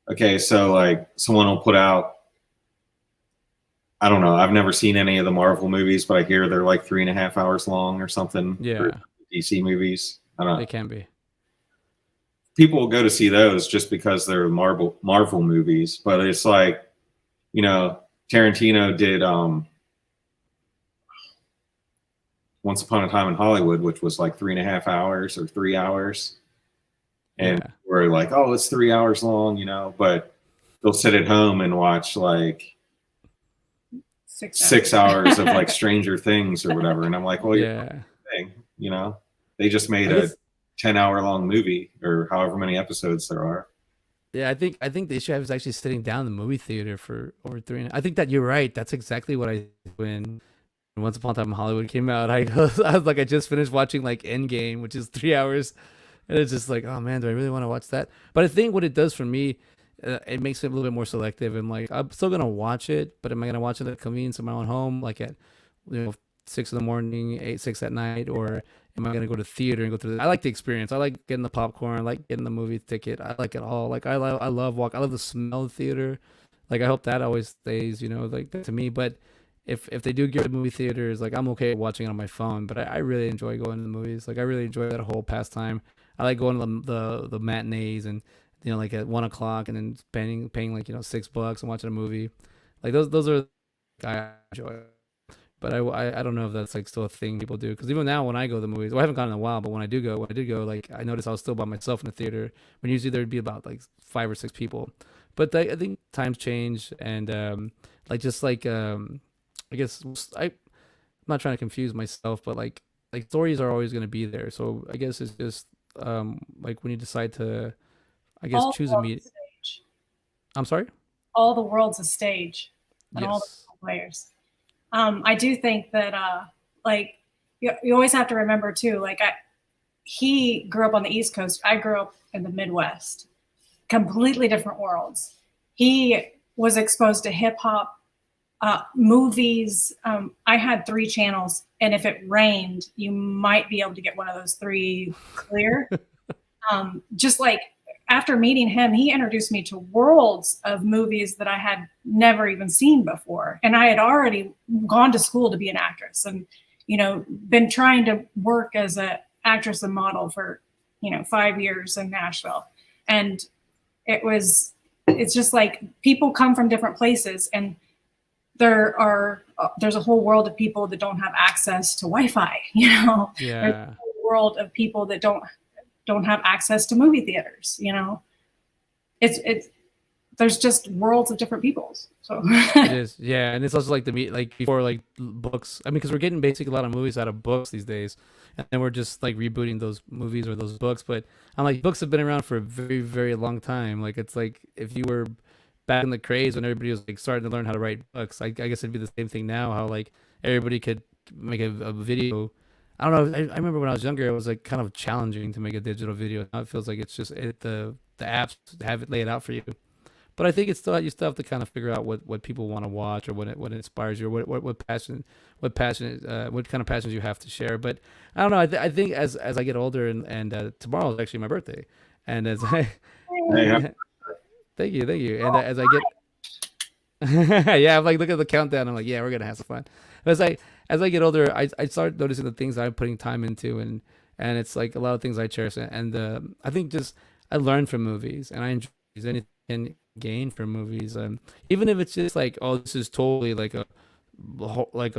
okay, so like someone will put out, I don't know, I've never seen any of the Marvel movies, but I hear they're like 3.5 hours long or something. Yeah. DC movies. I don't know. They can be. People will go to see those just because they're Marvel movies, but it's like, Tarantino did Once Upon a Time in Hollywood, which was like 3.5 hours or 3 hours. And we're like, oh, it's 3 hours long, but they'll sit at home and watch like 6 hours of like Stranger Things or whatever. And I'm like, well, they just made a 10-hour long movie or however many episodes there are. Yeah, I think the issue I was actually sitting down in the movie theater for over 3. I think that you're right. That's exactly what I when Once Upon a Time in Hollywood came out. I was like, I just finished watching like Endgame, which is 3 hours, and it's just like, oh man, do I really want to watch that? But I think what it does for me, it makes it a little bit more selective, and like I'm still gonna watch it, but am I gonna watch it at convenience of my own home, like at 6 in the morning, 6 at night, or am I gonna go to theater and go through? I like the experience. I like getting the popcorn. I like getting the movie ticket. I like it all. Like I love the smell of the theater. Like I hope that always stays, like to me. But if they do get to movie theaters, like I'm okay watching it on my phone. But I really enjoy going to the movies. Like I really enjoy that whole pastime. I like going to the matinees and like at 1 o'clock and then paying like $6 and watching a movie. Like those are I enjoy. But I don't know if that's like still a thing people do, because even now when I go to the movies, well, I haven't gone in a while, but when I did go, like I noticed I was still by myself in the theater. When usually there'd be about like 5 or 6 people. But I think times change, and like just like I guess I'm not trying to confuse myself, but like stories are always going to be there. So I guess it's just like when you decide to, I guess, All the choose a world's a meet. stage. I'm sorry. All the world's a stage, and all the Yes. players. I do think that like you always have to remember too, like he grew up on the East Coast. I grew up in the Midwest. Completely different worlds. He was exposed to hip hop, movies. I had 3 channels, and if it rained, you might be able to get one of those 3 clear. Just like after meeting him, he introduced me to worlds of movies that I had never even seen before. And I had already gone to school to be an actress and, been trying to work as an actress and model for, 5 years in Nashville. And it's just like people come from different places, and there's a whole world of people that don't have access to Wi-Fi, There's Yeah. a whole world of people that don't have access to movie theaters, it's there's just worlds of different peoples. So It is, yeah, and it's also like the meet like before like books. I mean, because we're getting basically a lot of movies out of books these days, and then we're just like rebooting those movies or those books. But I'm like, books have been around for a very, very long time. Like it's like if you were back in the craze when everybody was like starting to learn how to write books, I guess it'd be the same thing now. How like everybody could make a video. I don't know. I remember when I was younger, it was like kind of challenging to make a digital video. Now it feels like it's just the apps have it laid out for you. But I think it's still you still have to kind of figure out what people want to watch, or what inspires you, or what kind of passions you have to share. But I don't know. I think as I get older, and tomorrow is actually my birthday, and as I Hey, thank you, and as I get yeah, I'm like look at the countdown. I'm like, yeah, we're gonna have some fun. But as I get older, I start noticing the things I'm putting time into, and it's like a lot of things I cherish, and I think just I learn from movies, and I enjoy anything I can gain from movies, even if it's just like, oh, this is totally like a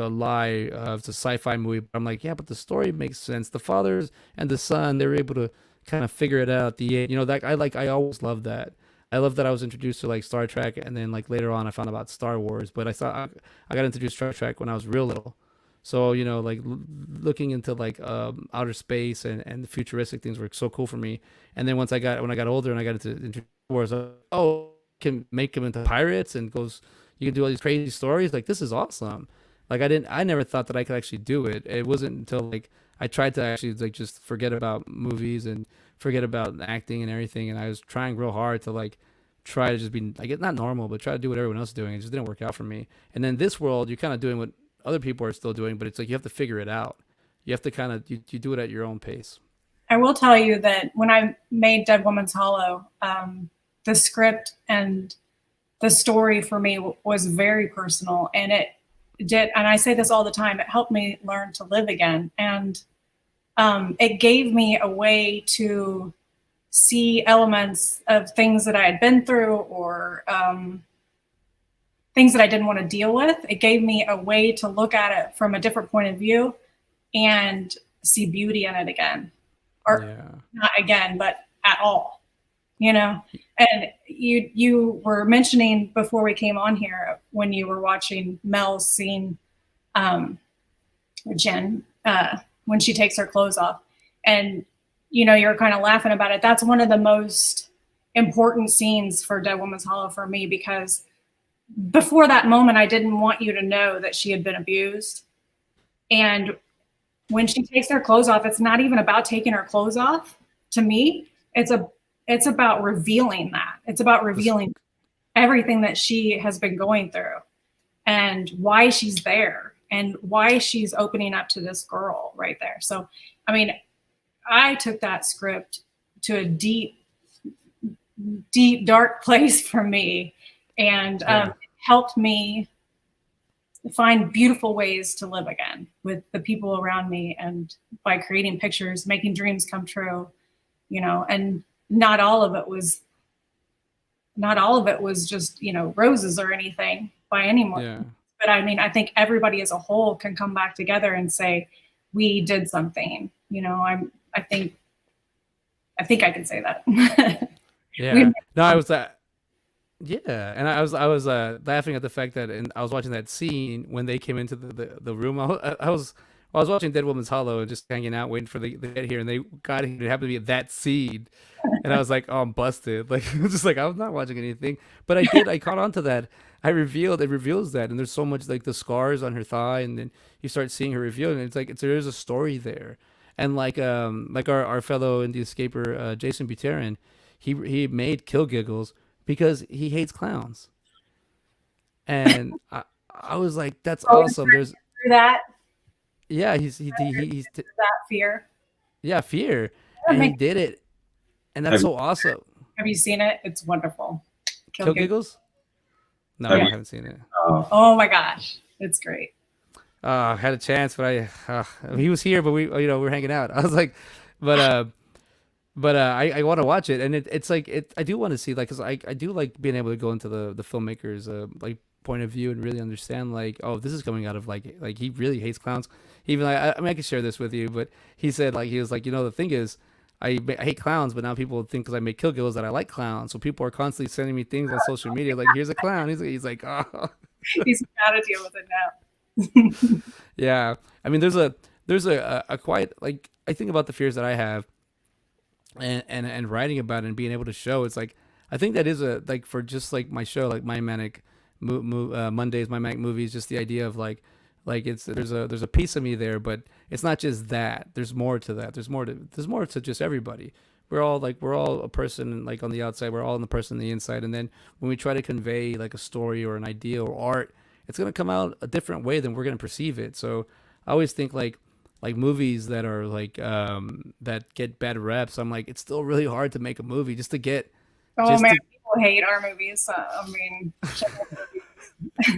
lie, it's a sci-fi movie, but I'm like, yeah, but the story makes sense. The fathers and the son, they were able to kind of figure it out at the end. That I always love that. I love that I was introduced to like Star Trek, and then like later on I found about Star Wars, but I got introduced to Star Trek when I was real little. So like looking into like outer space and the futuristic things were so cool for me. And then when I got older and I got into Star Wars, oh, can make them into pirates and you can do all these crazy stories. Like this is awesome. Like I never thought that I could actually do it. It wasn't until like I tried to actually like just forget about movies and forget about acting and everything, and I was trying real hard to like try to just be like not normal, but try to do what everyone else is doing. It just didn't work out for me. And then this world, you're kind of doing what other people are still doing, but it's like you have to figure it out. You have to kind of you do it at your own pace. I will tell you that when I made Dead Woman's Hollow, the script and the story for me was very personal, and it did, and I say this all the time, it helped me learn to live again. And it gave me a way to see elements of things that I had been through, or things that I didn't want to deal with. It gave me a way to look at it from a different point of view and see beauty in it again. Or Yeah. not again, but at all. And you were mentioning before we came on here, when you were watching Mel's scene, Jen, when she takes her clothes off, and you're kind of laughing about it. That's one of the most important scenes for Dead Woman's Hollow for me, because before that moment, I didn't want you to know that she had been abused. And when she takes her clothes off, it's not even about taking her clothes off. To me, it's about revealing that. It's about revealing everything that she has been going through, and why she's there, and why she's opening up to this girl right there. So, I mean, I took that script to a deep, deep, dark place for me, and it helped me find beautiful ways to live again with the people around me, and by creating pictures, making dreams come true. you know, and not all of it was just, you know, roses or anything by any means. Yeah. But I mean, I think everybody as a whole can come back together and say, we did something, you know. I think I can say that. Yeah. No, I was yeah, and I was laughing at the fact that, and I was watching that scene when they came into the room. I was watching Dead Woman's Hollow and just hanging out waiting for they get here, and they got here. It happened to be that scene, and I was like, oh, I'm busted. Like it was just like I was not watching anything, but I caught on to that. It reveals that, and there's so much like the scars on her thigh, and then you start seeing her reveal, and it's like there's a story there, and like our fellow indie escaper Jason Buterin, he made Kill Giggles because he hates clowns, and I was like, that's awesome. There's Through that yeah, he's that fear. yeah, fear, That and he makes- did it, and that's so awesome. Have you seen it? It's wonderful. Kill Giggles? No, Have I you- haven't seen it. Oh my gosh, it's great. I had a chance, but he was here, but we're hanging out. I was like, but I want to watch it, and it's like I do want to see, like, because I do like being able to go into the filmmaker's like point of view and really understand, like, oh, this is coming out of like he really hates clowns. Even like, I mean, I can share this with you, but he said, like, he was like, the thing is, I hate clowns, but now people think because I make Kill Gills that I like clowns, so people are constantly sending me things on social media like, here's a clown. He's like, oh. He's got to deal with it now. Yeah, I mean, there's a quite, like, I think about the fears that I have, and writing about it and being able to show. It's like, I think that is a, like, for just like my show, like My Manic Mondayz, My Manic Movies, just the idea of like it's there's a piece of me there, but it's not just that. There's more to that. There's more to just everybody. We're all a person, like, on the outside. We're all in the person on the inside. And then when we try to convey like a story or an idea or art, it's gonna come out a different way than we're gonna perceive it. So I always think like movies that are like that get bad reps. I'm like, it's still really hard to make a movie just to get. Oh man, people hate our movies. I mean,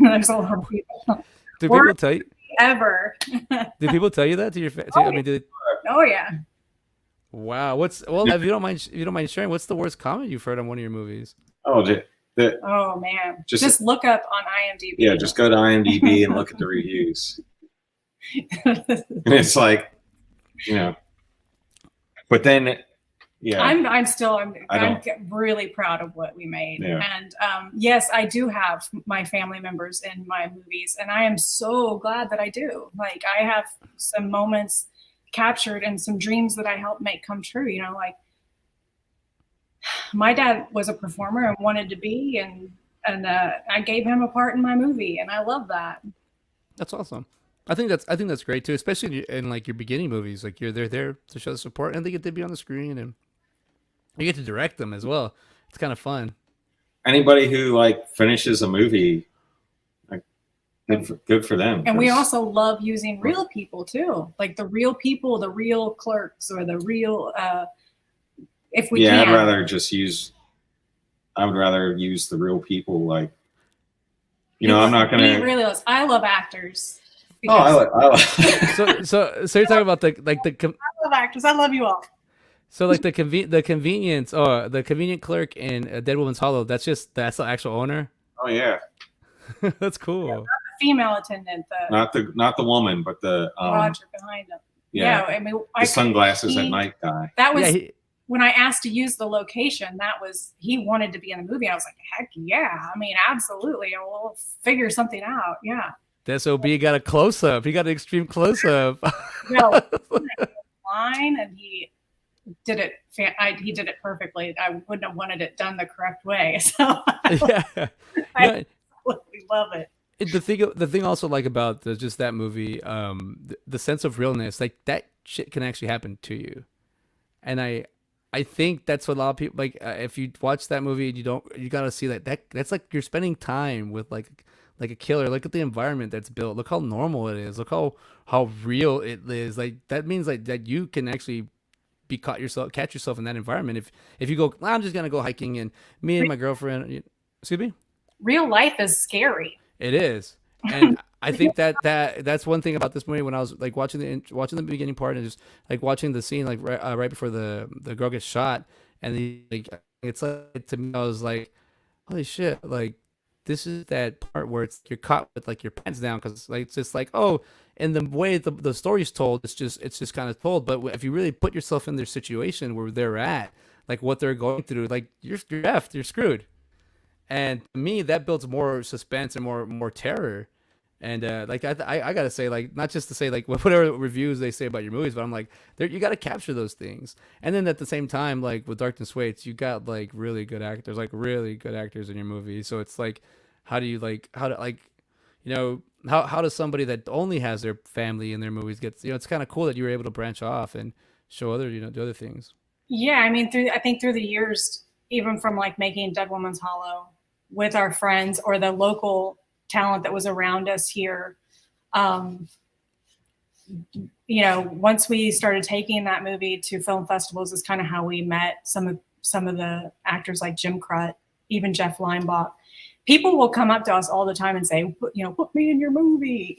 there's a lot of people. Do people tell you? Ever? Do people tell you that to your? I mean, oh yeah. Wow. If you don't mind sharing, what's the worst comment you've heard on one of your movies? Oh, Oh man. Just look up on IMDb. yeah, just go to IMDb and look at the reviews. And it's like, but then, yeah. I'm really proud of what we made. Yeah. And yes, I do have my family members in my movies, and I am so glad that I do. Like, I have some moments captured and some dreams that I helped make come true. Like, my dad was a performer and wanted to be, and I gave him a part in my movie, and I love that. That's awesome. I think that's great too, especially in like your beginning movies. Like, they're there to show the support, and they get to be on the screen, and you get to direct them as well. It's kind of fun. Anybody who like finishes a movie, like, good for them. And we also love using real people too, like the real people, the real clerks, or the real. If we can. I would rather use the real people. Like, I'm not gonna. I love actors. I like. So you're talking about the I love actors. I love you all. So like the convenience, or the convenient clerk in Dead Woman's Hollow. That's the actual owner. Oh yeah. That's cool. Yeah, not the female attendant. Not the woman, but the Roger behind him. Yeah. I mean, the sunglasses at night guy. That was when I asked to use the location. He wanted to be in the movie. I was like, heck yeah! I mean, absolutely. We'll figure something out. Yeah. The SOB got a close up. He got an extreme close up. Line, and he did it. He did it perfectly. I wouldn't have wanted it done the correct way. So yeah, I absolutely love it. The thing also, like, about just that movie, the sense of realness, like, that shit can actually happen to you, and I think that's what a lot of people like. If you watch that movie, you gotta see that's like you're spending time with like a killer. Look at the environment that's built. Look how normal it is. Look how real it is. Like, that means like that you can actually catch yourself in that environment. If you go, I'm just gonna go hiking, and me and my girlfriend, excuse me, real life is scary. It is. And I think that's one thing about this movie. When I was like watching the beginning part and just like watching the scene like right before the girl gets shot, and like it's like to me I was like, holy shit, like this is that part where it's you're caught with like your pants down because like it's just like, oh, and the way the story's told, it's just kind of told. But if you really put yourself in their situation where they're at, like what they're going through, like you're effed, you're screwed. And to me, that builds more suspense and more terror. And like I gotta say, like not just to say like whatever reviews they say about your movies, but I'm like, you gotta capture those things. And then at the same time, like with Darkness Waits, you got like really good actors in your movie. So it's like, how do you like how to like, how does somebody that only has their family in their movies get? It's kind of cool that you were able to branch off and show other do other things. Yeah, I mean, I think through the years, even from like making Dead Woman's Hollow with our friends or the local talent that was around us here, um, once we started taking that movie to film festivals, is kind of how we met some of the actors like Jim Crut, even Jeff Linebach. People will come up to us all the time and say, put me in your movie,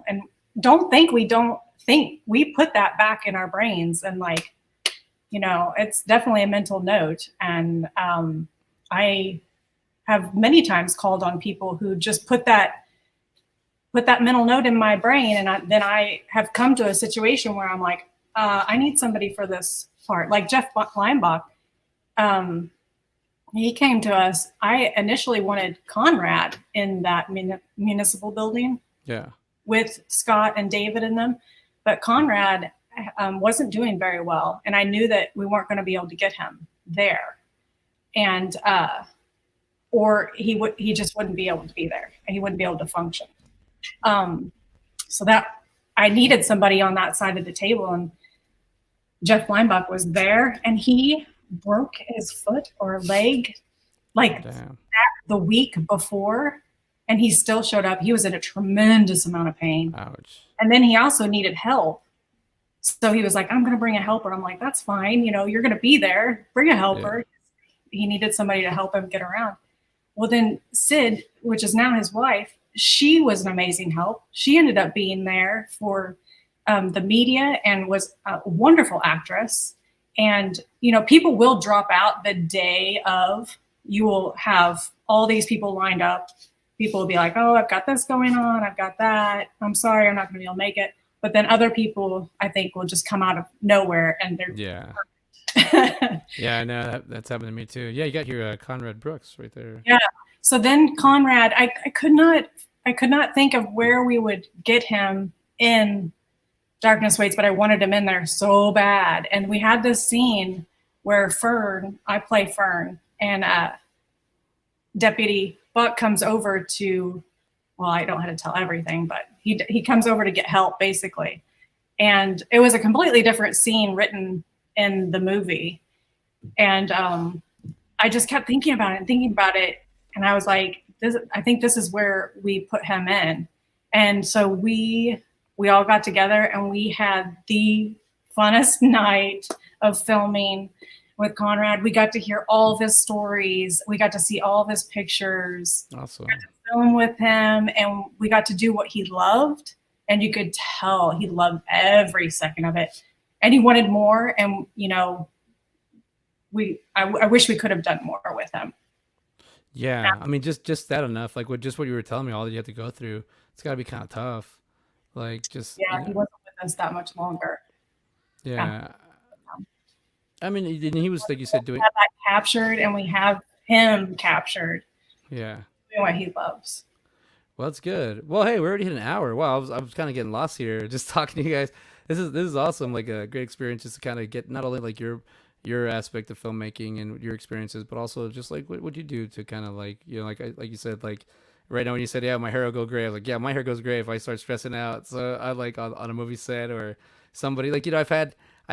and don't think we put that back in our brains. And like, it's definitely a mental note. And I have many times called on people who just put that mental note in my brain. And then I have come to a situation where I'm like, I need somebody for this part. Like Jeff Linebach, he came to us. I initially wanted Conrad in that municipal building. Yeah. With Scott and David in them. But Conrad wasn't doing very well. And I knew that we weren't going to be able to get him there. And, or he just wouldn't be able to be there and he wouldn't be able to function. So that I needed somebody on that side of the table, and Jeff Linebach was there, and he broke his foot or leg like the week before, and he still showed up. He was in a tremendous amount of pain. Ouch. And then he also needed help. So he was like, I'm going to bring a helper. I'm like, that's fine. You're going to be there. Bring a helper. Yeah. He needed somebody to help him get around. Well, then Sid, which is now his wife, she was an amazing help. She ended up being there for the media and was a wonderful actress. And, people will drop out the day of. You will have all these people lined up. People will be like, oh, I've got this going on. I've got that. I'm sorry, I'm not going to be able to make it. But then other people, I think, will just come out of nowhere and they're Yeah, I know that's happened to me too. Yeah, you got your Conrad Brooks right there. Yeah. So then Conrad, I could not think of where we would get him in Darkness Waits, but I wanted him in there so bad. And we had this scene where I play Fern, and Deputy Buck comes over to, well, I don't have to tell everything, but he comes over to get help basically. And it was a completely different scene written in the movie. And I just kept thinking about it. And I was like, I think this is where we put him in. And so we all got together and we had the funnest night of filming with Conrad. We got to hear all of his stories. We got to see all of his pictures. Awesome. We got to film with him, and we got to do what he loved. And you could tell he loved every second of it. And he wanted more. And, I wish we could have done more with him. Yeah. I mean, just that enough. Like what you were telling me, all that you have to go through, it's got to be kind of tough. Like just. Yeah, he wasn't with us that much longer. Yeah. I mean, he was, like you said, doing. We have that captured, and we have him captured. Yeah. Doing what he loves. Well, that's good. Well, hey, we already hit an hour. Wow, I was kind of getting lost here, just talking to you guys. This is awesome. Like a great experience, just to kind of get not only like your aspect of filmmaking and your experiences, but also just like what you do to kind of like like you said, like right now when you said, yeah, my hair will go gray. I was like, yeah, my hair goes gray if I start stressing out. So I like on a movie set or somebody like I've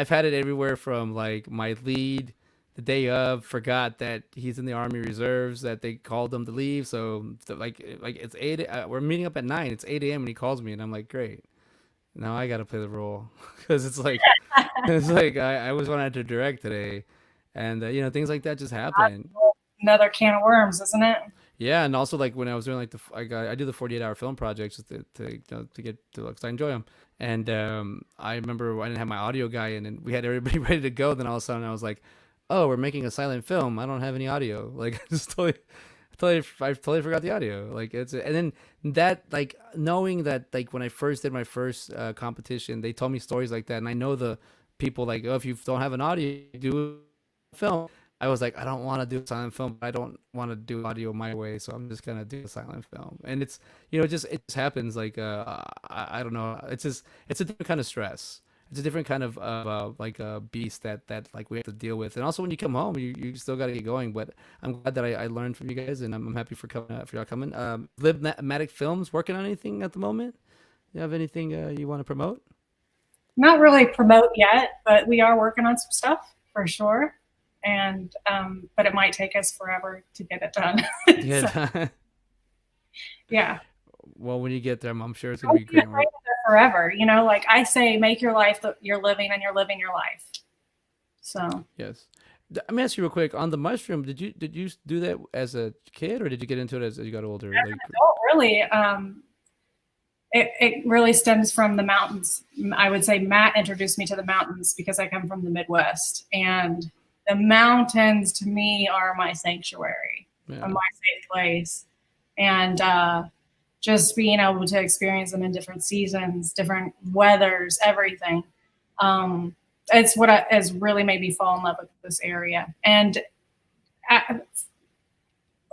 had it everywhere from like my lead the day of forgot that he's in the Army Reserves, that they called him to leave. So like it's 8, we're meeting up at 9. It's 8 a.m. and he calls me and I'm like, great. Now I got to play the role because it's like I was wanted to direct today, and things like that just happen. Another can of worms, isn't it? Yeah, and also like when I was doing like I do the 48-hour film projects just to get to, because I enjoy them. And I remember I didn't have my audio guy in, and we had everybody ready to go. Then all of a sudden I was like, "Oh, we're making a silent film. I don't have any audio." Like just I totally forgot the audio. Like and then that like knowing that like when I first did my first competition, they told me stories like that, and I know the people like, "Oh, if you don't have an audio, do a film." I was like, I don't want to do a silent film. I don't want to do audio my way, so I'm just gonna do a silent film. And it's it just happens. Like I don't know. It's a different kind of stress. It's a different kind of like a beast that like we have to deal with. And also when you come home, you still got to get going. But I'm glad that I learned from you guys, and I'm happy for coming for y'all coming. Libmatic Films working on anything at the moment? You have anything you want to promote? Not really promote yet, but we are working on some stuff for sure. And but it might take us forever to get it done. Yeah. So, yeah. Well, when you get there, I'm sure it's gonna be great. Forever, you know, like I say, make your life that you're living, and you're living your life. So yes. Let me ask you real quick on the mushroom. Did you do that as a kid, or did you get into it as you got older? As an adult, really, it really stems from the mountains. I would say Matt introduced me to the mountains because I come from the Midwest, and the mountains to me are my sanctuary, my safe place. And just being able to experience them in different seasons, different weathers, everything. It's what has really made me fall in love with this area. And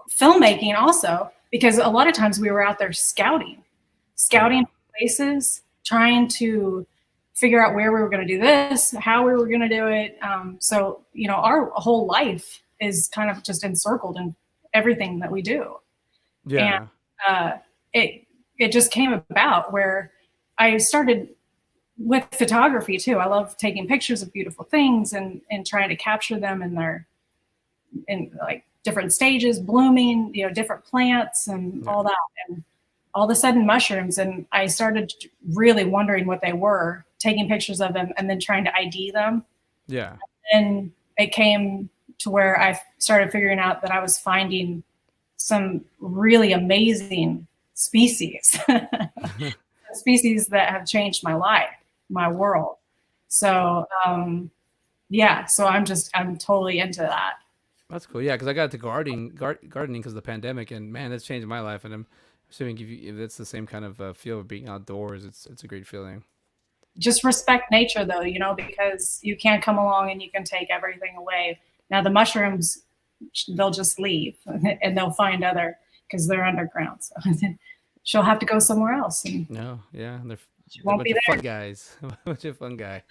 filmmaking also, because a lot of times we were out there scouting places, trying to figure out where we were going to do this, how we were going to do it. So, you know, our whole life is kind of just encircled in everything that we do. Yeah. And it just came about where I started with photography too. I love taking pictures of beautiful things and trying to capture them in like different stages, blooming, you know, different plants and all that. And all of a sudden mushrooms. And I started really wondering what they were, taking pictures of them and then trying to ID them. Yeah. And it came to where I started figuring out that I was finding some really amazing species, species that have changed my life, my world. So, yeah, so I'm totally into that. That's cool. Yeah, because I got into gardening because of the pandemic, and man, that's changed my life. And I'm assuming if it's the same kind of feel of being outdoors, it's a great feeling. Just respect nature, though, you know, because you can't come along and you can take everything away. Now the mushrooms, they'll just leave and they'll find other, because they're underground. So she'll have to go somewhere else. And no, yeah, they're won't a bunch be of there. fun guys, a bunch of fun guy.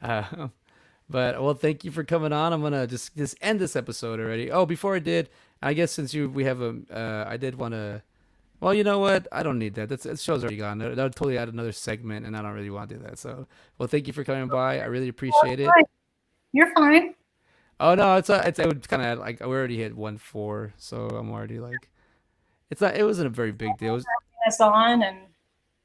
But well, thank you for coming on. I'm gonna just end this episode already. Oh, before I did, I guess since we have I did want to. Well, you know what? I don't need that. The show's already gone. That would totally add another segment, and I don't really want to do that. So, well, thank you for coming by. I really appreciate it. You're fine. Oh no, it would kind of like we already hit 1-4, so I'm already like, it's not. It wasn't a very big deal. Having us on, and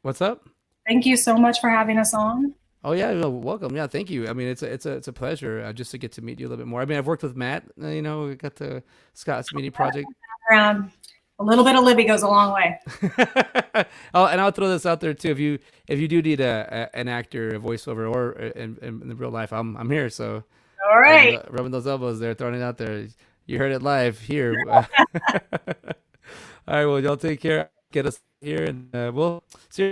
What's up? thank you so much for having us on. Oh yeah, no, welcome. Yeah, thank you. I mean, it's a pleasure just to get to meet you a little bit more. I mean, I've worked with Matt. You know, we got the Scott's Mini Project. Around a little bit of Libby goes a long way. Oh, and I'll throw this out there too. If you do need an actor, a voiceover, or in the real life, I'm here. So All right. rubbing those elbows there, throwing it out there. You heard it live here. All right, well, y'all take care. Get us here, and we'll see you.